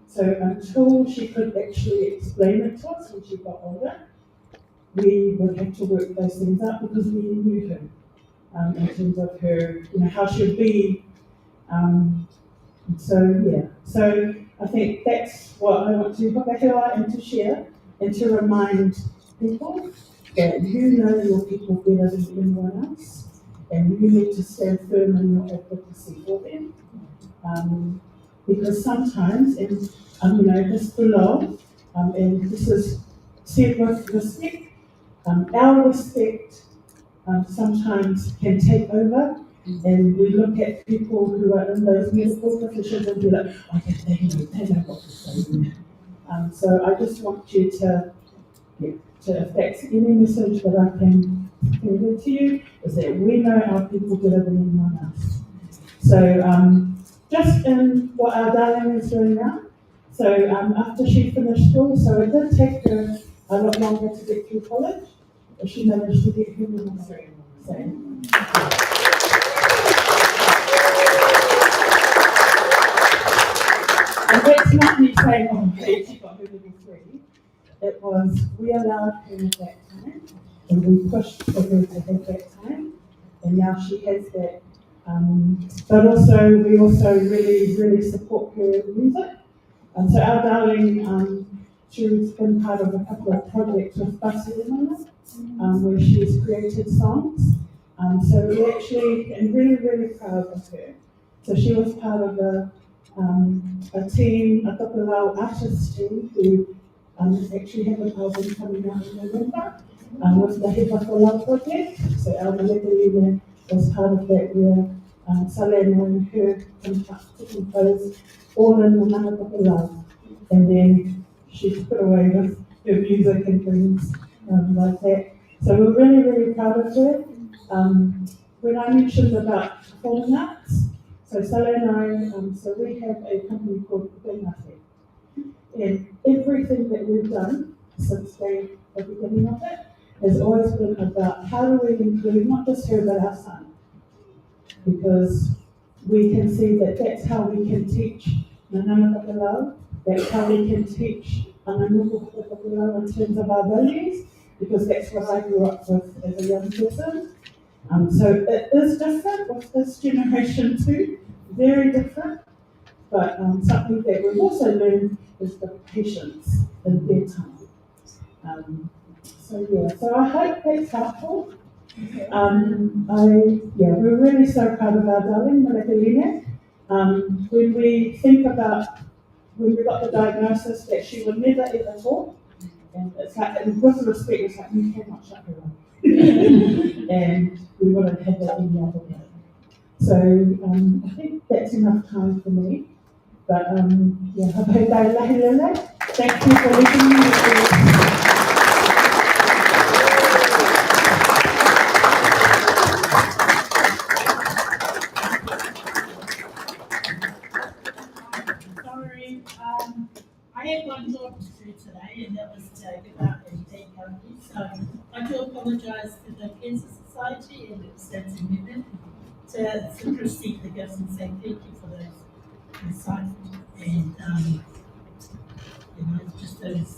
So until she could actually explain it to us when she got older, we would have to work those things out because we knew her in terms of her, you know, how she'd be. So I think that's what I want to whakahea and to share and to remind people that you know your people better than anyone else, and you need to stand firm in your advocacy for them. Because sometimes, and you know, this below, and this is said with respect, our respect sometimes can take over, and we look at people who are in those medical professions and be like, oh yeah, they know what to say. So I just want you to, if that's any message that I can give to you, is that we know our people better than anyone else. So just in what our darling is doing now, so after she finished school, so it did take her a lot longer to get through college, but she managed to get her ministry. So, and that's not me saying, oh, okay, she got her level 3. It was, we allowed her that time, and we pushed for her to have that time, and now she has that. But also, we also really, really support her music. So our darling, she's been part of a couple of projects with Barcelona, where she's created songs. So we actually, and really, really proud of her. So she was part of a team, a Tokelau artist team, who actually have an album coming out in November with the Hepa for Love project. So our Malekele was part of that, where Salena and her to compose all in Manana Tokelau. And then she put away with her music and things like that. So we're really, really proud of her. When I mentioned about performing arts, so Sally and I, so we have a company called Benafit. And everything that we've done, since the beginning of it, has always been about how do we include not just her but our son, because we can see that that's how we can teach Nanana Whakalau, that's how we can teach Ananuku Whakalau in terms of our values, because that's what I grew up with as a young person. So it is different with this generation too, very different, but something that we've also learned is the patience in their time. So I hope that's helpful. We're really so proud of our darling, Malakalina. When we think about when we got the diagnosis that she would never ever talk, and it's like, and with respect, it's like, you cannot shut her up. And we wouldn't have that any other way. So I think that's enough time for me. But thank you for listening. Sorry, I had one job to do today, and that was to give out the decoupling. So I do apologise to the Cancer Society and its Stats Amendment to proceed the gifts and say thank you for those insightful and just those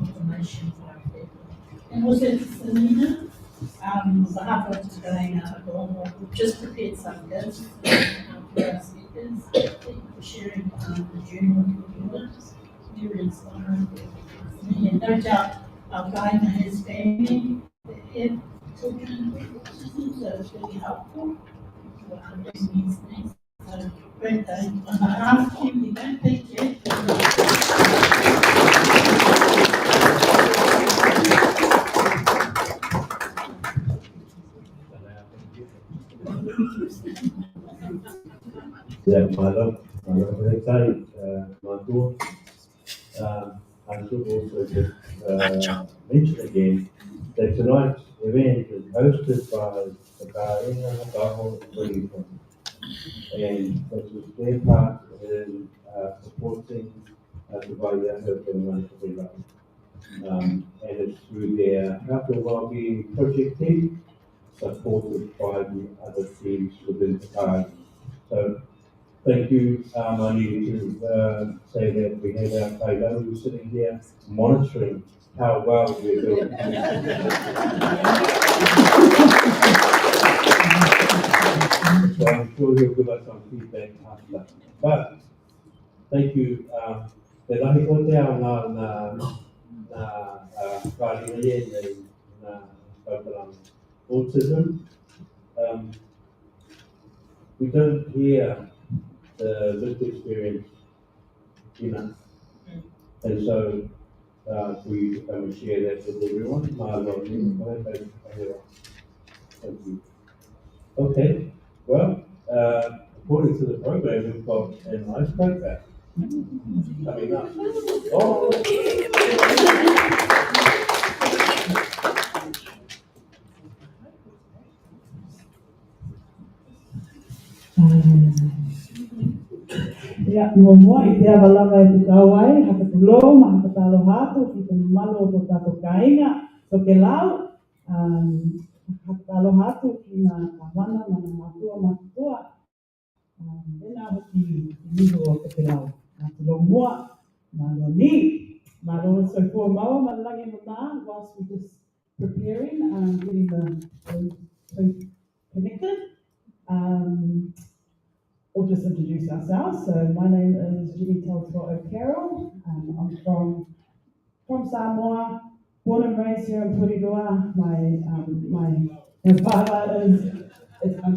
information for our people. And also to Selena, on behalf of today, we've just prepared some gifts for our speakers. Thank you for sharing the journal with us. Very inspiring. And no doubt our guide and his family have children and autism, so it's really helpful for understanding these things. So great day. On behalf of Kimberly, thank you. Yeah, my love, very excited, my daughter. I should also just mention again that tonight's event is hosted by the Kainga Hakaho Free Fund. And this is their part in supporting the Vaiaho Whakamanui Whakalau. And it's through their health and wellbeing project team, supported by the other teams within the party. So thank you. I need to say that we have our Kaidaru sitting here monitoring how well we're doing. So I'm sure he'll give us some feedback after. But thank you. Te lahi o te ao nā whāringa e nā whakarangi. Autism, we don't hear the lived experience enough. And so we come and share that with everyone. Thank you. Okay, well, according to the program, we've got an icebreaker coming up. Oh. Ia, mua I te awalawa e te tauai, haka te lo, ma haka talo hatu, ki te malo o tō tātou kāinga, so ke lau, haka talo hatu ki nā kawana, ma nā matua, tēnā hoki miho o te lau. Nā te lo mua, mā lo ni, mā lo so kua maua, ma langi mo nā, whilst we're just preparing, getting the connected. We'll just introduce ourselves. So my name is Jenny Teltoa O'Carroll. I'm from Samoa, born and raised here in Porirua. My father I'm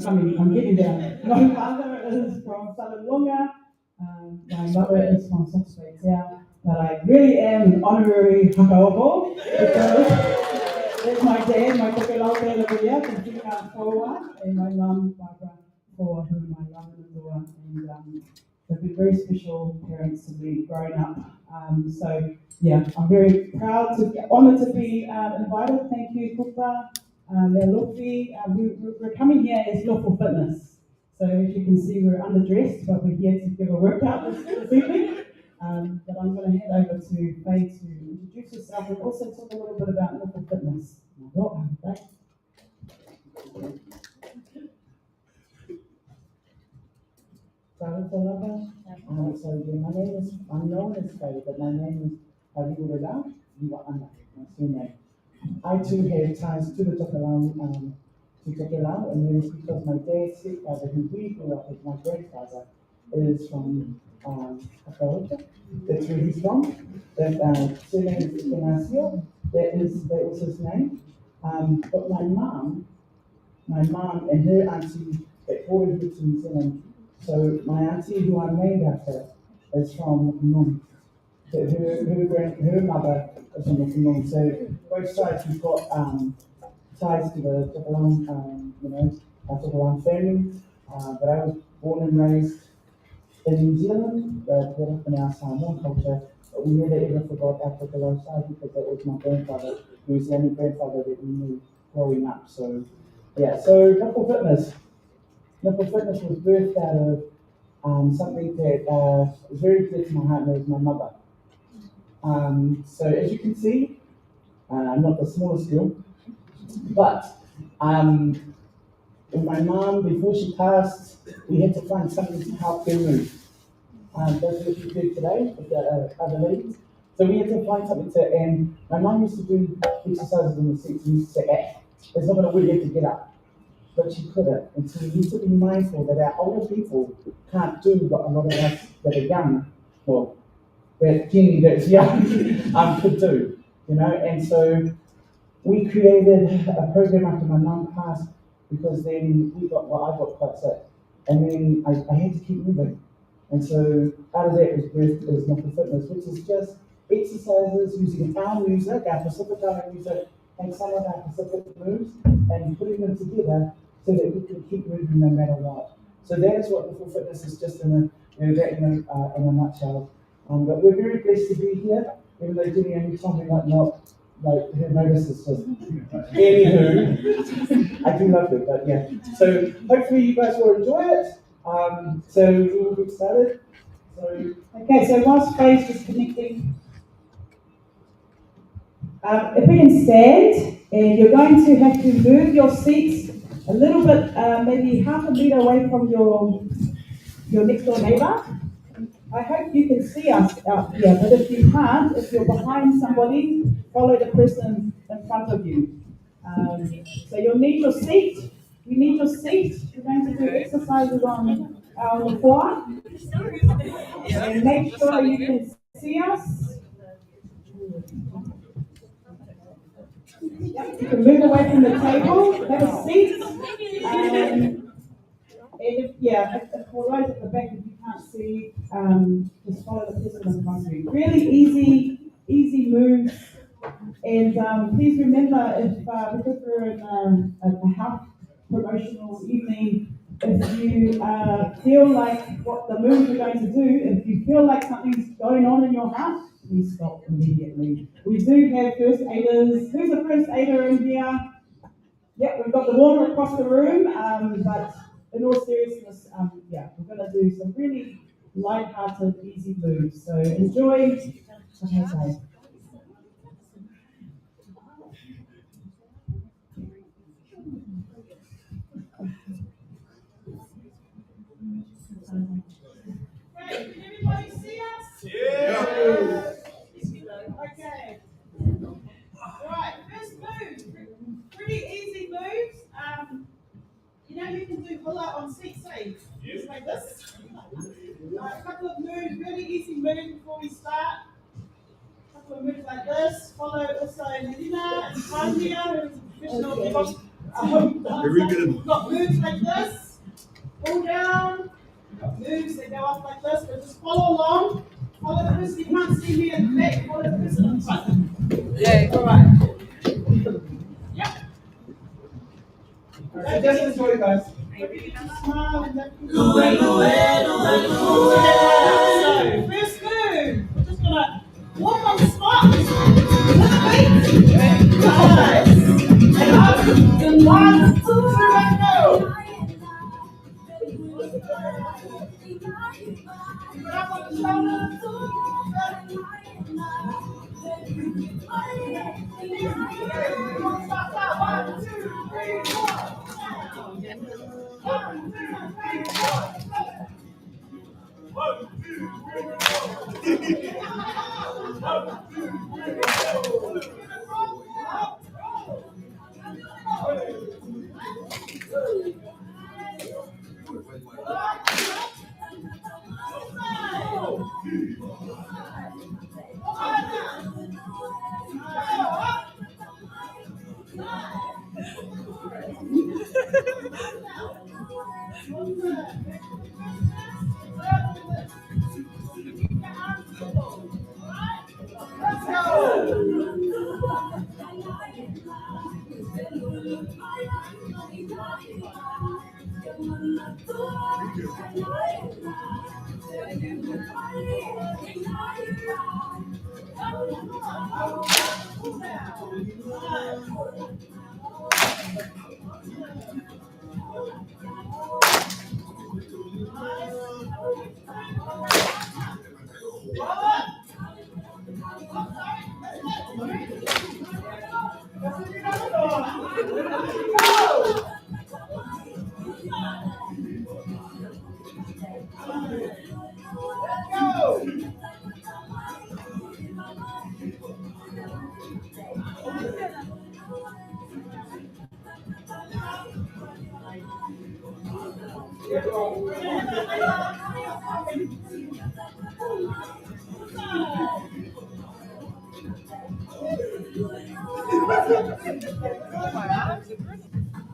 getting there. My father is from Salawunga. My mother is from Sotswaitea. But I really am an honorary Hakaoho because there's my dad, my Kokelauke Lakuya, from Tika Koa, and my mum, Barbara, for whom I love and adore, and they've been very special parents to me growing up. So yeah, I'm very proud to be honoured to be invited. Thank you, Kupa, Luffy. We're coming here as Lawful Fitness. So as you can see, we're underdressed, but we're here to give a workout this evening. But I'm going to hand over to Faye to introduce herself and also talk a little bit about nipple fitness. Welcome, Faye. So yeah, my name is, I'm known as Faye, but my name is Hariurela Iwaana, my surname. I too have ties to the Tokelau, and it is because my dad's stepfather, who we grew up with, my grandfather, is from Hakawaka. That's where he's from. That surname is Ignacio. That was his name. But my mom and her auntie that brought her to New Zealand. So my auntie, who I'm named after, is from Nung. Her mother is from Nung. So both sides we've got ties to the Tokelau, Tokelau family. But I was born and raised in New Zealand, brought up in our Samoan culture. But we never ever forgot our Tokelau side because that was my grandfather. He was the only grandfather that we knew growing up. So yeah, so Nipple Fitness. Nipple Fitness was birthed out of something that was very dear to my heart, and that was my mother. So as you can see, I'm not the smallest girl, but when my mom, before she passed, we had to find something to help her move. That's what she did today with the other ladies. So we had to find something and my mom used to do exercises in the seats and used to say, there's not going to wait you to get up. But she couldn't. And so we need to be mindful that our older people can't do what a lot of us that are young, well, that Jenny that's young could do, And so we created a program after my mum passed because then I got quite sick. And then I had to keep moving. And so out of that was birthed as Nipple Fitness, which is just exercises using our music, our Pacific Island music, and some of our Pacific moves, and putting them together so that we can keep moving no matter what. So that is what Nipple Fitness is, just in a nutshell. But we're very blessed to be here, even though Jenny only told me her notice is just anywho. I do love it, but yeah. So hopefully you guys will enjoy it. So we'll get started. Okay, so whilst Faye's just connecting, if we can stand, and you're going to have to move your seats a little bit, maybe half a metre away from your next door neighbour. I hope you can see us out here, but if you can't, if you're behind somebody, follow the person in front of you. So you'll need your seat. You need your seat. We're going to do exercises on our floor. And make sure you can see us. Yep, you can move away from the table, have a seat. And if for those at the back, if you can't see, just follow the person in front of you. Really easy moves. And please remember, because we're in a health promotional evening, if you feel like what the moves are going to do, if you feel like something's going on in your heart, please stop immediately. We do have first aiders. Who's a first aider in here? Yep, we've got the water across the room, but in all seriousness, we're going to do some really light-hearted, easy moves. So enjoy. Okay. Can everybody see us? Yeah. Okay. All right, first move. Pretty easy moves. You can do hula on seats, eh? Just like this. A couple of moves, really easy moves before we start. A couple of moves like this. Follow also Melina and Tandia, who's a professional. Very good. Got moves like this. Pull down. Got moves that go up like this, but just follow along. Follow the person. You can't see me in the back. Follow the person in front. Yeah. All right. Yep. Right, just enjoy, guys. Smile and then so, first move. We're just gonna walk on the spot. Nice. And up. 1, 2, and go. Put up on the shoulder.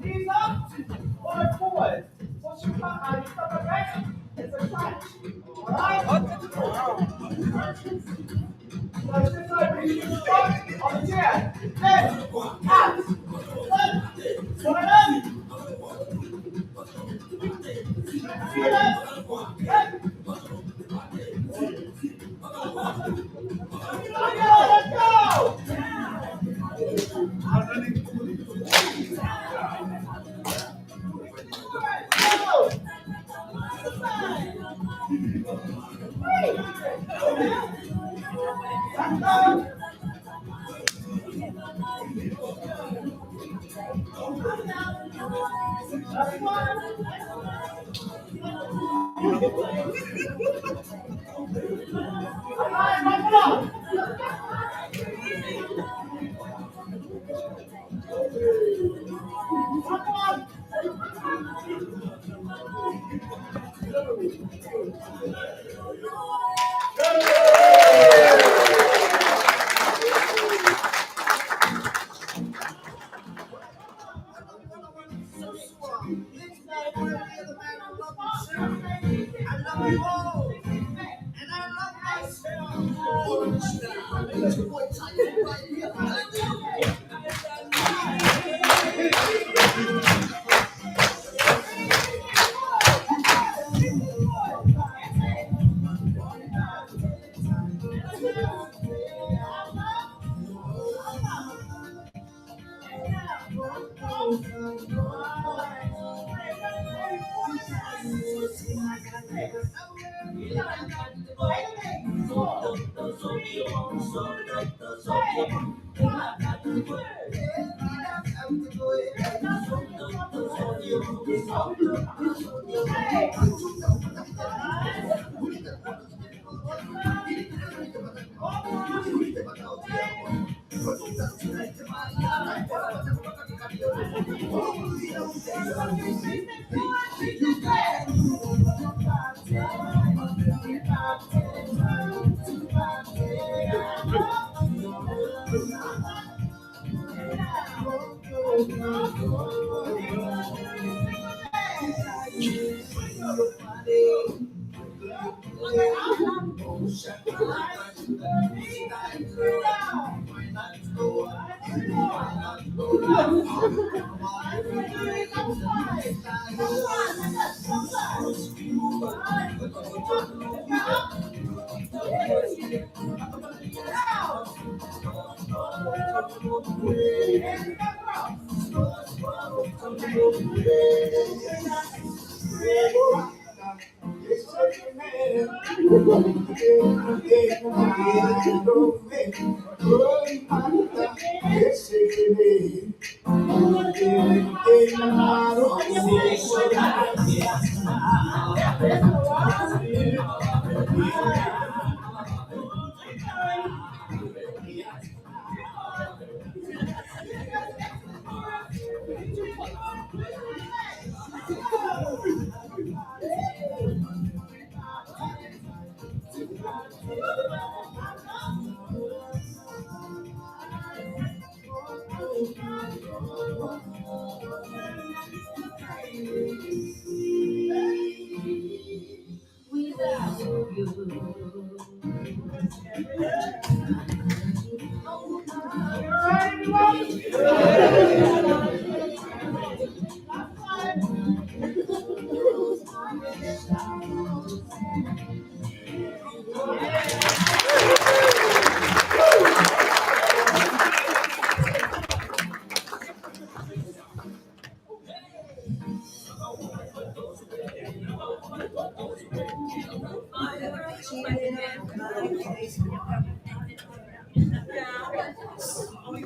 Knees up, forward, forward. What's your cut? You stop at right? It's a clutch. All right? So it's just like you stop on the chair. Then, out. One up. Feel it. Let's go.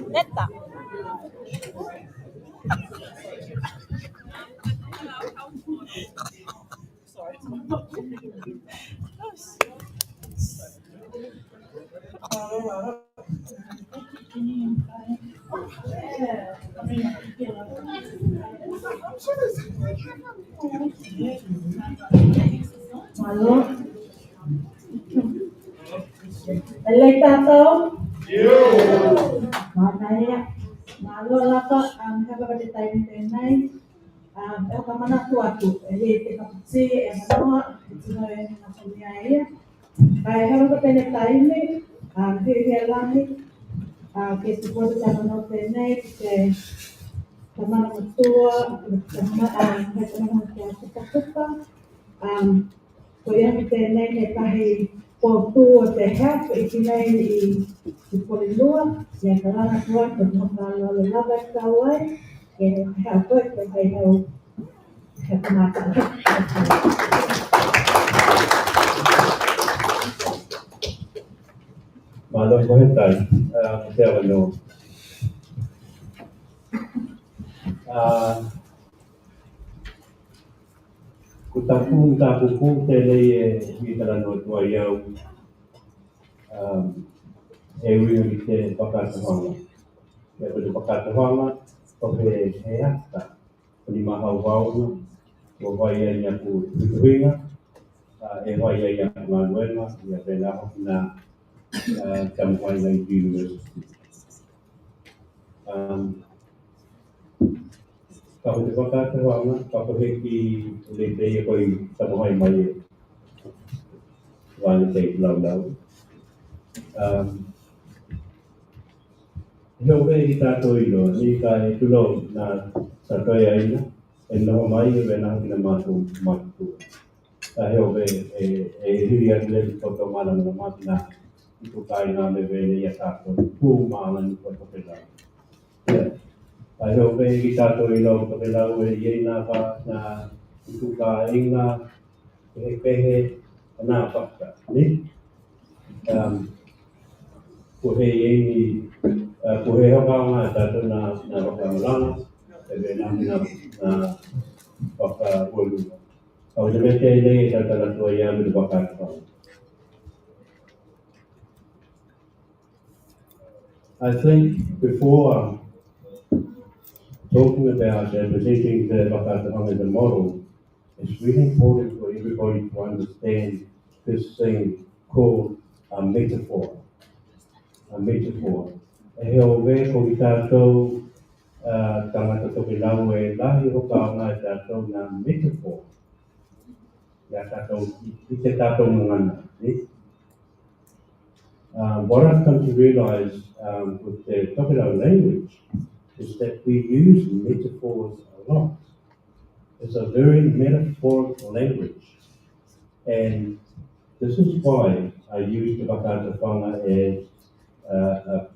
Netta. Malo. Balik tato. Makanya malo lah kak, kapag tayo tenay, mana tuatu, te kapsi, ano, ito na yung nakunyaya. Kaya kapag tayo ni, kaya lang ni, kaya siguro sa mga tenay, kaya sama ng tua, sama kaya sama ng kaya suka-suka, kaya tenay na tayo por tuo te help itinay i polilua ya karana kuat bermodal laba kawai ya help ke kayo mata Malo Mohentai, saya belum. Kutampung tabuku tele kita lanjut wayau ewi kita pakai semua. Ya betul pakai semua, pakai saya tak. Lima hawau, wayau yang ku tuinga, wayau yang manuel ya bela na Champagne University. Kalau di kota Terawang, kalau pergi lebih koi sampai mai, wanita lau. Jauh kita tu ilo, ni kai tu lo na satu yang ini, eno mai benar kita masuk. Jauh hirian le foto malam mati na itu kai na le ya satu tu malam foto pelan. Ayo kita tu ilo kapela ye na pa na itu ka inga pehe na pa ni ko ye ko he ha nga ta tu na pa lang ebe na pa bolu au de mete le ta ta tu ya mi pa ka I think before talking about and presenting the Bakatahang as a model, it's really important for everybody to understand this thing called a metaphor. A metaphor. E heo ve ko i tātou tangata toki lau e lahi ho ka ngā tātou na metaphor. Ia tātou, I te tātou mungana. What I've come to realize with the Tokirau language is that we use metaphors a lot. It's a very metaphorical language. And this is why I use the Bakatawhanga as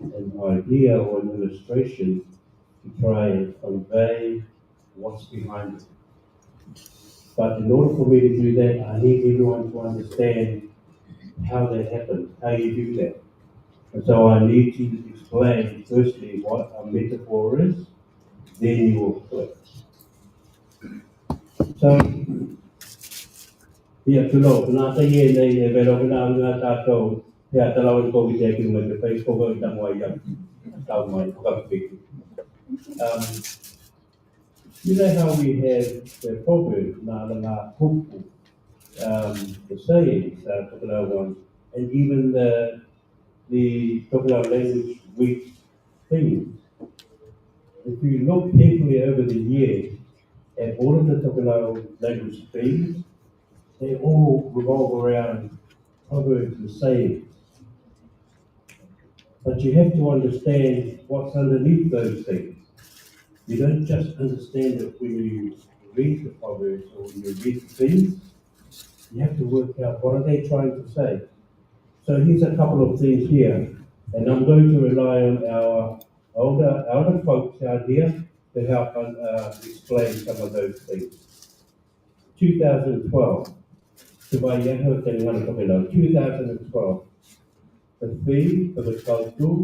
an idea or an illustration to try and convey what's behind it. But in order for me to do that, I need everyone to understand how that happens, how you do that. And so I need to explain firstly what a metaphor is, then you will click. So, ia tulo, na ta ye nei e vero na nga tātou, ia talawan ko ki te ki mo te face ko i tamo ai am, tau mai, ka piki. You know how we have the proverb, na kupu, the sayings, Tokelau ones, and even the Tokelau language week things. If you look carefully over the years at all of the Tokelau language themes, they all revolve around proverbs and sayings. But you have to understand what's underneath those things. You don't just understand it when you read the proverbs or when you read the themes. You have to work out what are they trying to say. So here's a couple of things here, and I'm going to rely on our older folks out here to help explain some of those things. 2012, 2012, the theme for the culture,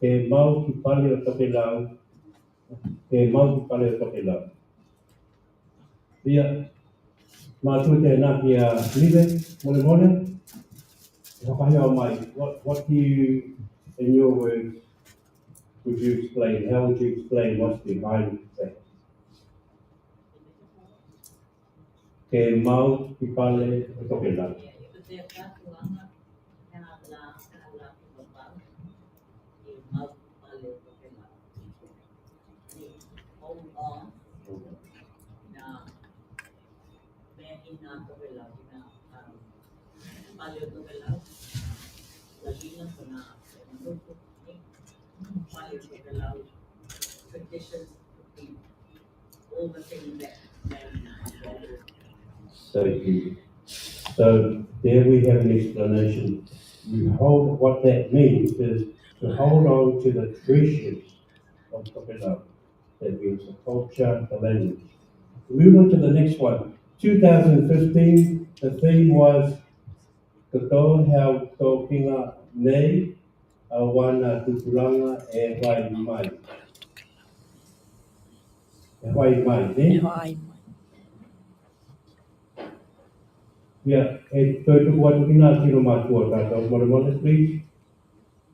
e mau ki pale o Tokelau, e mau ki pale o Tokelau. Ia, mātua te naki a Live, mole, what do you, in your words, would you explain? How would you explain what's behind that? Ke mau ki pale o Tokelau. Traditions, all the things that So there we have an explanation. What that means is to hold on to the treasures of Tokelau. That means the culture, the language. Move on to the next one. 2015, the theme was Kato hau tō kinga nei, a wana tuturanga e wai mai. E wai mai, ne? Yeah, e tō tuku atu kina tino mātua tātou. Mole, please.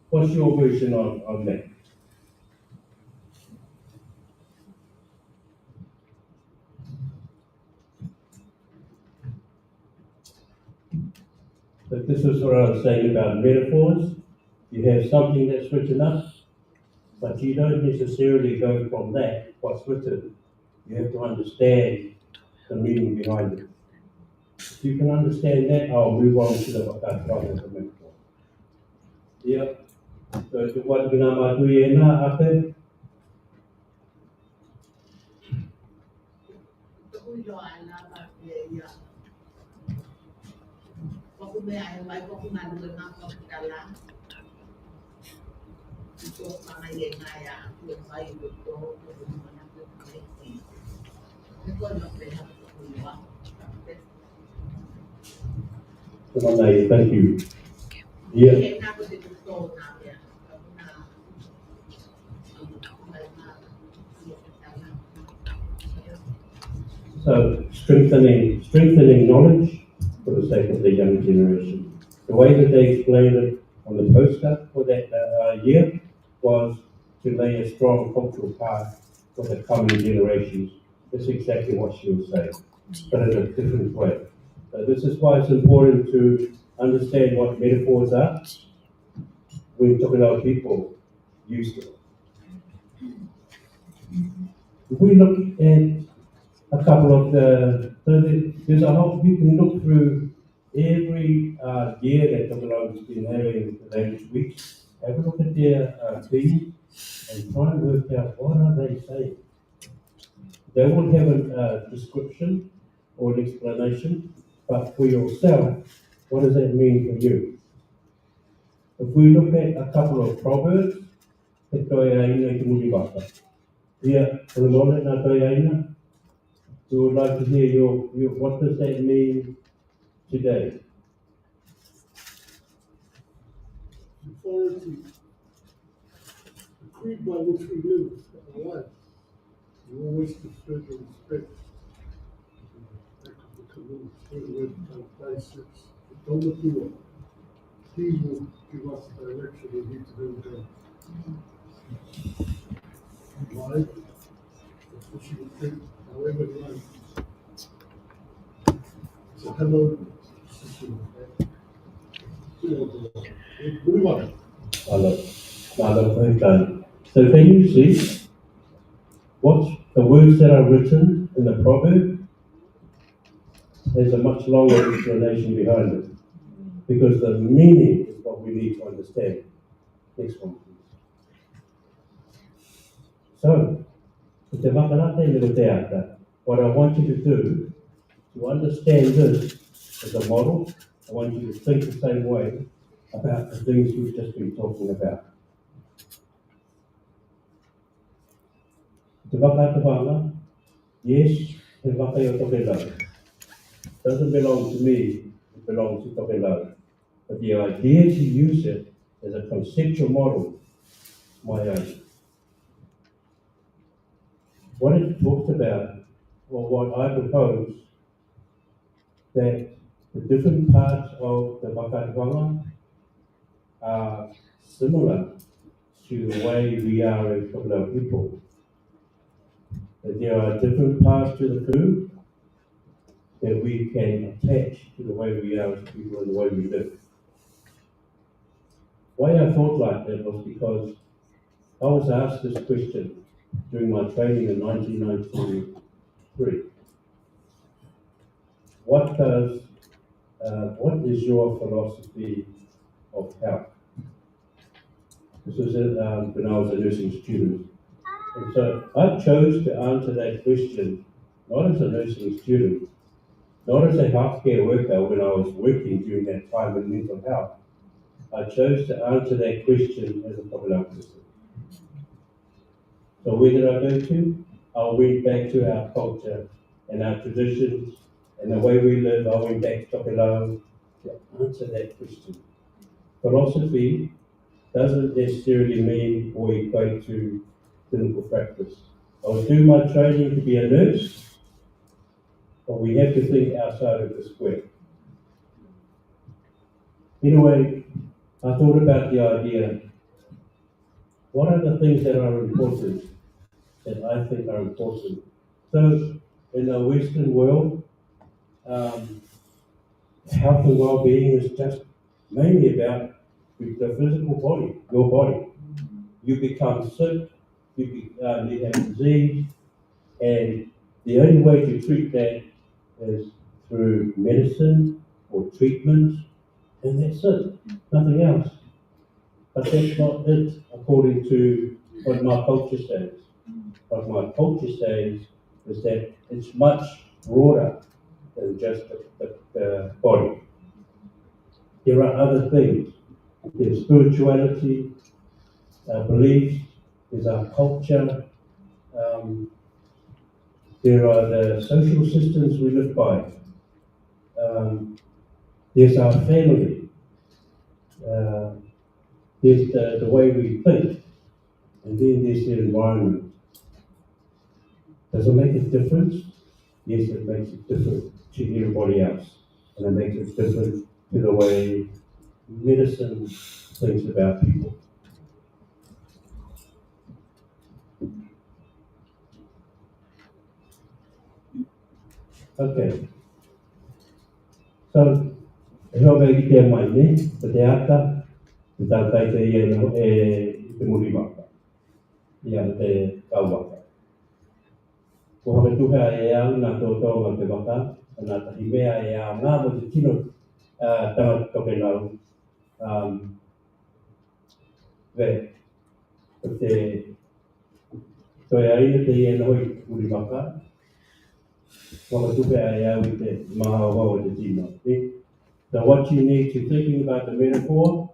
What's your version on that? But this is what I was saying about metaphors. You have something that's written up, but you don't necessarily go from that, what's written. You have to understand the meaning behind it. If you can understand that, I'll move on to the whakatau of the metaphor. Yeah. So to what gina mātui e nā ate? Thank you. Yeah. So strengthening knowledge for the sake of the young generation. The way that they explained it on the poster for that year was to lay a strong cultural path for the coming generations. That's exactly what she was saying, but in a different way. So this is why it's important to understand what metaphors are when talking about people use them. If we look at a couple of there's a whole, you can look through every year that Tokelau has been having the language weeks. Have a look at their theme and try and work out what are they saying. They will have a description or an explanation, but for yourself, what does that mean for you? If we look at a couple of proverbs, te toi aina ki muri waka. Ia, Ramona, nā toi aina. We would like to hear your what does that mean today? Authority. creed by which we live our lives. We always defer to respect. That could become a third word places. Don't look to He will give us the direction we need to do. Life, especially with faith, however life. So hello. Move on. So can you see what the words that are written in the proverb? There's a much longer explanation behind it. Because the meaning is what we need to understand. Next one, please. So, what I want you to do, to understand this as a model, I want you to think the same way about the things we've just been talking about. Te whakatawanga, yes, te wakai o toke lau. Doesn't belong to me, it belongs to toke lau. But the idea to use it as a conceptual model, my own. What it talks about, or what I propose, that the different parts of the whakatawanga are similar to the way we are as Tokelau people. That there are different parts to the food that we can attach to the way we are as people and the way we live. Why I thought like that was because I was asked this question during my training in 1993. What is your philosophy of health? This was when I was a nursing student. And so I chose to answer that question, not as a nursing student, not as a healthcare worker when I was working during that time in mental health. I chose to answer that question as a Tokelau person. So where did I go to? I went back to our culture and our traditions and the way we live. I went back to Tokelau to answer that question. Philosophy doesn't necessarily mean or equate to clinical practice. I was doing my training to be a nurse, but we have to think outside of the square. Anyway, I thought about the idea, what are the things that are important, that I think are important? So, in the Western world, health and well-being is just mainly about the physical body, your body. You become sick, you have disease, and the only way to treat that is through medicine or treatment, and that's it, nothing else. But that's not it, according to what my culture says. What my culture says is that it's much broader than just the body. There are other things. There's spirituality, beliefs, there's our culture, there are the social systems we live by. There's our family. There's the way we think. And then there's the environment. Does it make a difference? Yes, it makes it different to everybody else. And it makes it different to the way medicine thinks about people. Okay. So, how about you get my name? The theater, the Taita the Muribaka. Yeah, the Kawaka. Ko haka tuha e au nā tōtō ngā te waka, nā tahi mea e au ngā mo te tino tama Tokelau. O te toi aina te ia noi uri waka, ko haka tuha e au I te maha o te tino. So what you need to thinking about the metaphor,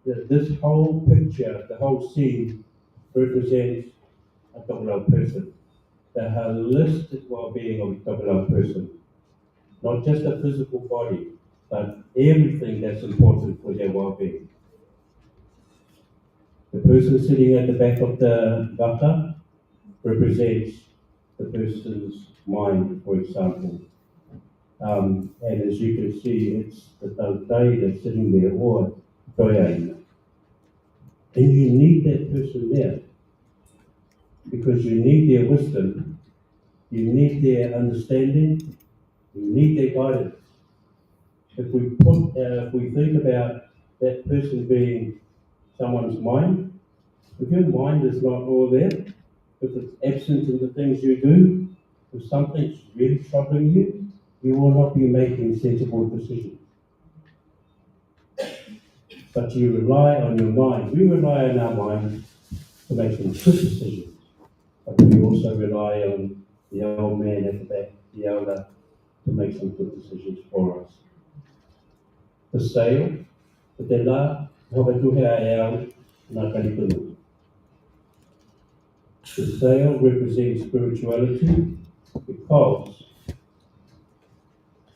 that this whole picture, the whole scene represents a Tokelau person. The holistic well-being of a Tokelau person. Not just a physical body, but everything that's important for their well-being. The person sitting at the back of the waka represents the person's mind, for example. And as you can see, it's the tautai that's sitting there, or toeaina. And you need that person there, because you need their wisdom, you need their understanding, you need their guidance. If we think about that person being someone's mind, if your mind is not all there, if it's absent in the things you do, if something's really troubling you, you will not be making sensible decisions. But you rely on your mind. We rely on our mind to make some good decisions. But we also rely on the old man at the back, the elder, to make some good decisions for us. The sail, the te la, hoka tuhea e au, nā karipunu. The sail represents spirituality because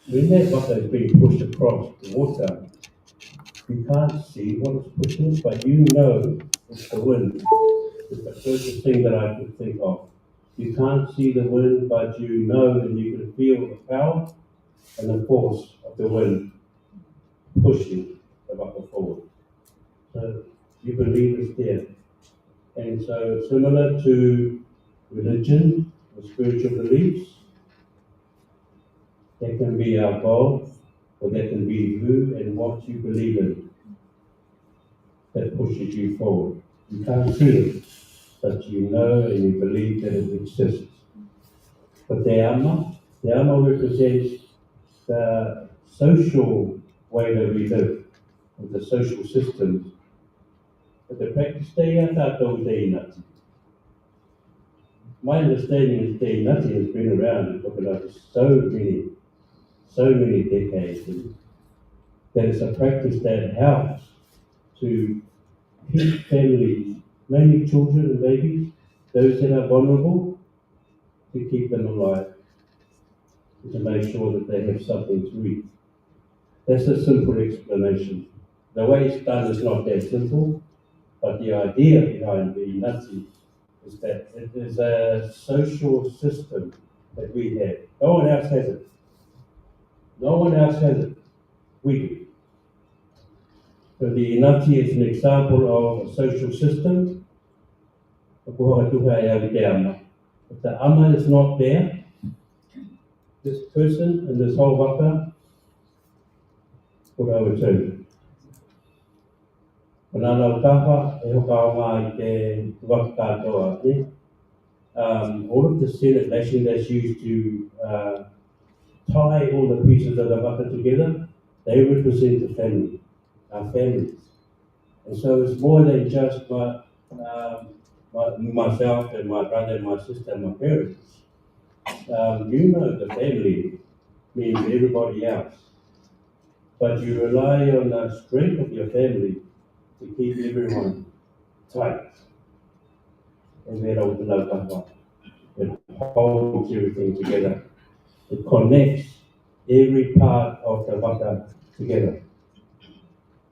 when that waka is being pushed across the water, you can't see what it's pushing, but you know it's the wind. It's the first thing that I could think of. You can't see the wind, but you know and you can feel the power and the force of the wind pushing the waka forward. So you believe it's there. And so similar to religion or spiritual beliefs, that can be our God, or that can be who and what you believe in that pushes you forward. You can't see it, but you know and you believe that it exists. But the ama represents the social way that we live, with the social systems. But the practice te ia tātou te inati. My understanding is te inati has been around for so many decades, and that it's a practice that helps to keep families, mainly children and babies, those that are vulnerable, to keep them alive, and to make sure that they have something to eat. That's a simple explanation. The way it's done is not that simple, but the idea behind the inati is that it is a social system that we have. No one else has it. No one else has it. We do. So the inati is an example of a social system. If the ama is not there, this person and this whole waka would overturn. All of the Senate lashing that's used to tie all the pieces of the waka together, they represent the family, our families. And so it's more than just myself and my brother and my sister and my parents. You know the family means everybody else. But you rely on the strength of your family to keep everyone tight. And then it holds everything together. It connects every part of the waka together.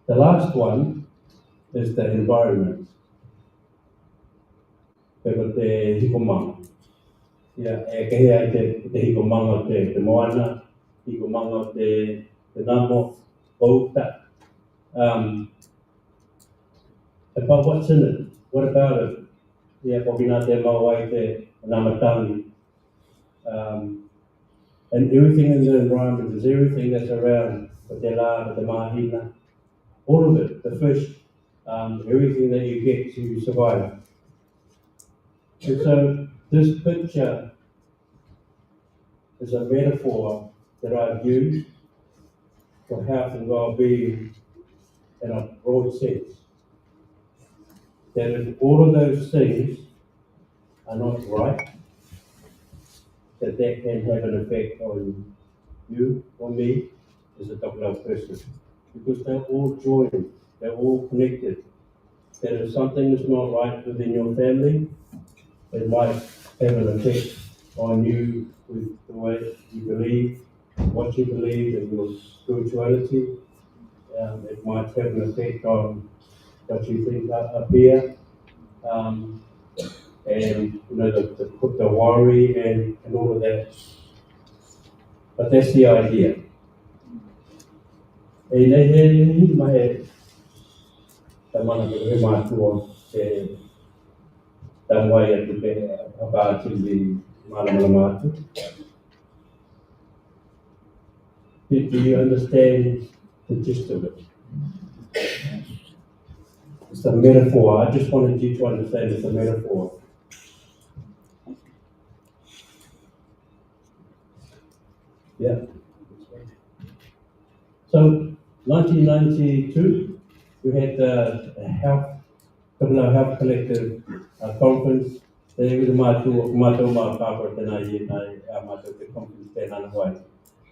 The last one is the environment. Pero te hikomanga. E kehea te hikomanga te moana, hikomanga te namo, outa. But what's in it? What about it? Pokina te mawai te namatangi. And everything in the environment is everything that's around the la, the mahina, all of it, the fish, everything that you get to survive. And so this picture is a metaphor that I've used for health and well-being in a broad sense. That if all of those things are not right, that can have an effect on you or me as a double person. Because they're all joined, they're all connected. That if something is not right within your family, it might have an effect on you with the way you believe, what you believe, and your spirituality. It might have an effect on what you think up here. And you know the worry and all of that. But that's the idea. E nei mai ta mana ke mātua te tamwai atu pe apāti li mana mātu. Do you understand the gist of it? It's a metaphor. I just wanted you to understand it's a metaphor. Yeah. So, 1992, we had the Health Collective conference. There was a mātou pāpara tēnā i mātou te conference tēnā wai.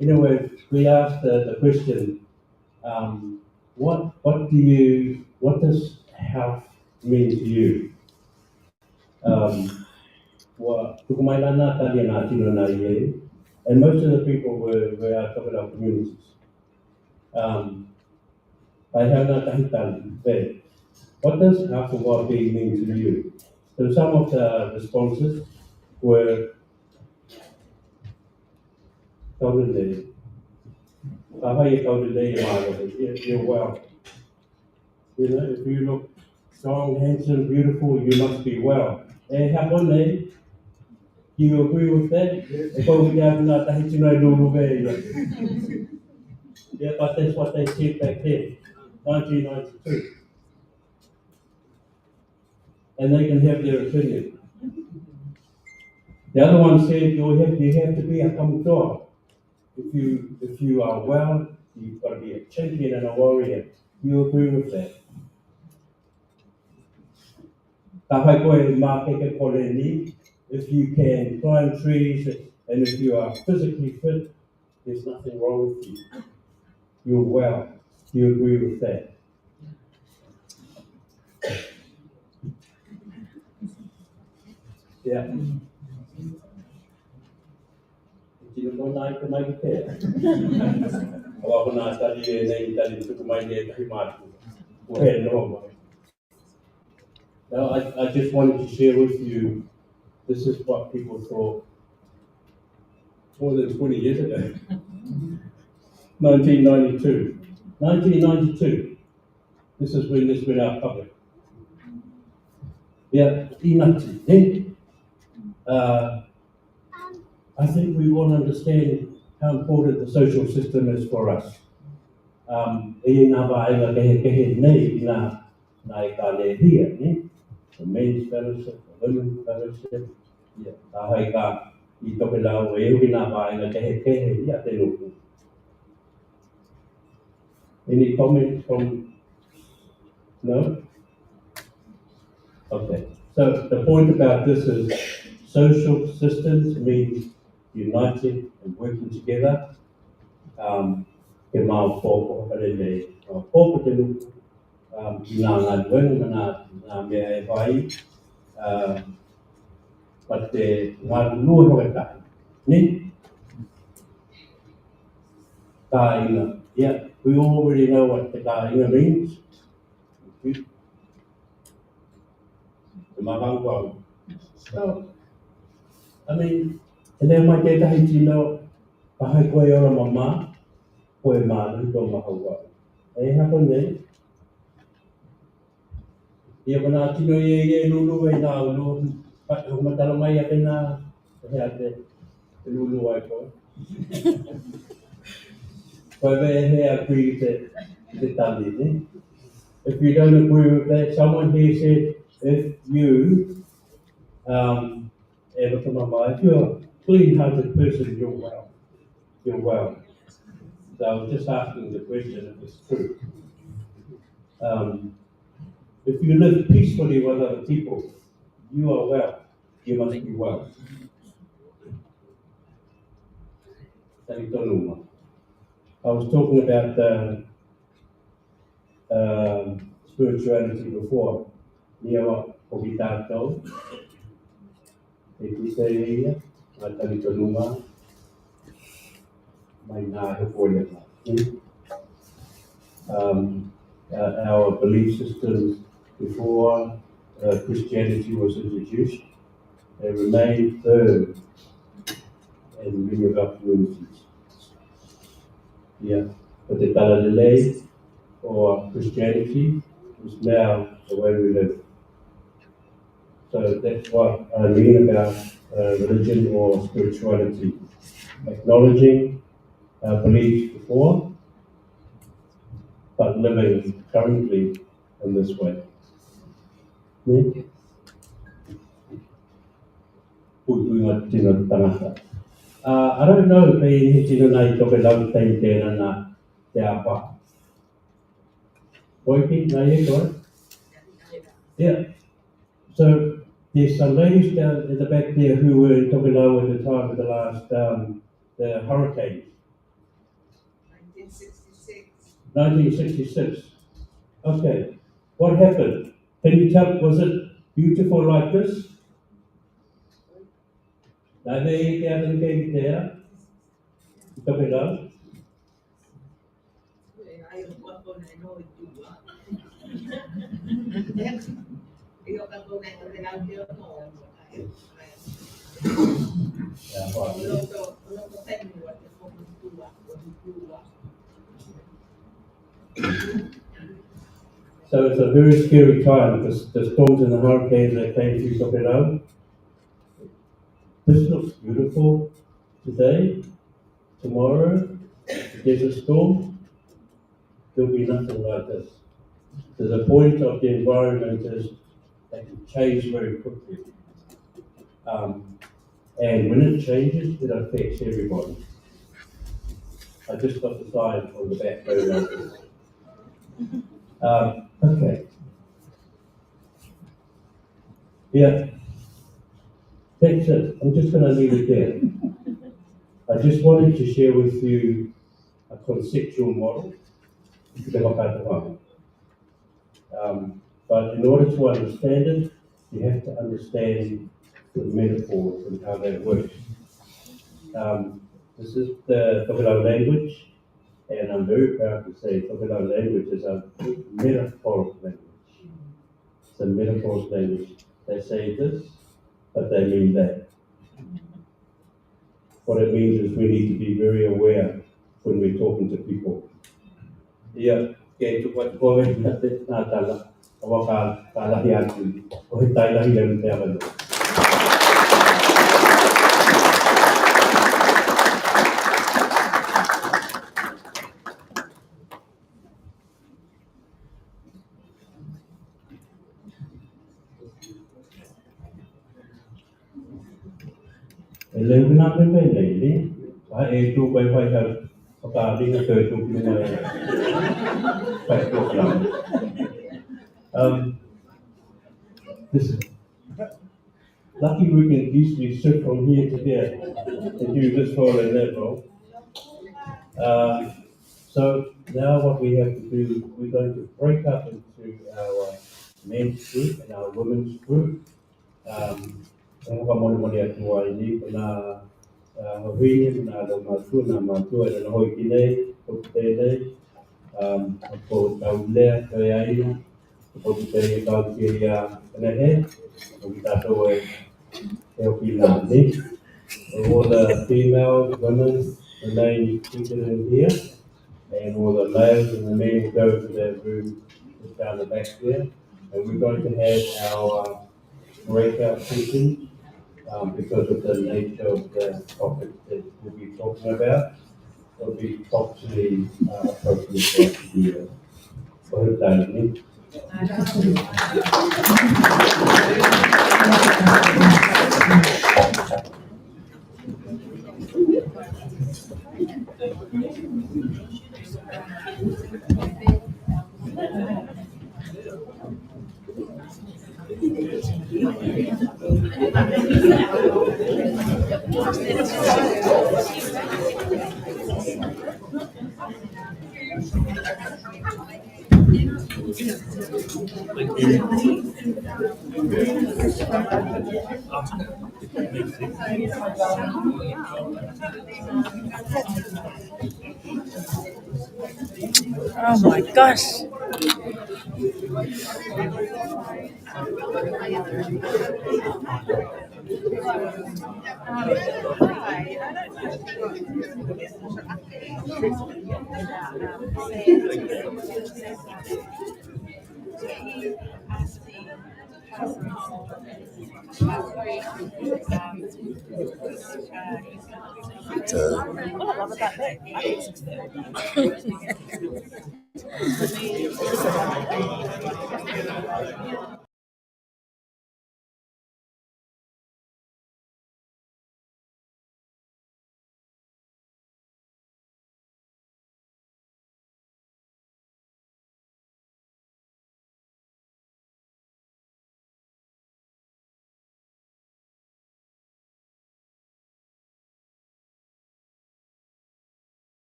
Anyway, we asked the question, what does health mean to you? And most of the people were out of our communities. What does health and well-being mean to you? So some of the responses were you're well. You know, if you look strong, handsome, beautiful, you must be well. And have one day, do you agree with that? Yeah, but that's what they said back then, 1992. And they can have their opinion. The other one said you have to be a kamutoa. If you are well, you've got to be a champion and a warrior. You agree with that? If you can climb trees and if you are physically fit, there's nothing wrong with you. You're well. You agree with that? Yeah. You don't like to make it. Now, I just wanted to share with you, this is what people thought more than 20 years ago. 1992. 1992. This is when this went out public. Yeah, I think we all understand how important the social system is for us. The men's fellowship, the women's fellowship, Any comments from? No? Okay. So the point about this is social systems means uniting and working together. But the yeah, we already know what the Kainga means. So, I mean, and then my data hit you know, I go your mama, boy, man, don't know how. Happen there. Ia mana tino ye lulu ai na lulu pat ho matalo mai ya pena ya te lulu ai ko he agree the tali ne. If you don't agree with that, someone here said if you ever come up, if you're a clean-hearted person, you're well. You're well. So I was just asking the question if it's true. If you live peacefully with other people, you are well. You must be well. I was talking about spirituality before. Niawa Pobitato, Episeria, Matalitonuma, my Nahapolia. our belief systems before Christianity was introduced. They remain firm in many of our communities. Yeah, but the Talalele or Christianity is now the way we live. So that's what I mean about religion or spirituality. Acknowledging our beliefs before, but living currently in this way. Yeah? I don't know if you know toke lau tai tēnā nā te apa. Poiki, nā ye koe? Yeah. So there's some ladies down at the back there who were in Tokelau at the time of the last the hurricane. 1966. 1966. Okay. What happened? Can you tell, was it beautiful like this? Nā me i te atu kei te ea? Tokelau? Yeah, right. So it's a very scary time because the storms and the hurricanes that came through Tokelau. This looks beautiful today. Tomorrow, if there's a storm, there'll be nothing like this. So the point of the environment is that it changes very quickly. And when it changes, it affects everybody. I just got the sign on the back very like this. Okay. Yeah. That's it. I'm just going to leave it there. I just wanted to share with you a conceptual model. But in order to understand it, you have to understand the metaphors and how that works. This is the Tokelau language, and I'm very proud to say Tokelau language is a metaphorical language. It's a metaphorical language. They say this, but they mean that. What it means is we need to be very aware when we're talking to people. Yeah, okay, to what point that Natala, Awaka, Talahian, or Thailand, Devon. Listen, lucky we can easily shift from here to there and do this role and that role. So now what we have to do, we're going to break up into our men's group and our women's group. All the females, women remain seated in here, and all the males and the men will go to their room just down the back there. And we're going to have our breakout sessions because of the nature of the topic that we'll be talking about. It'll be culturally appropriate for us to do that. So, thank you. Oh my gosh. What I love about that, I think it's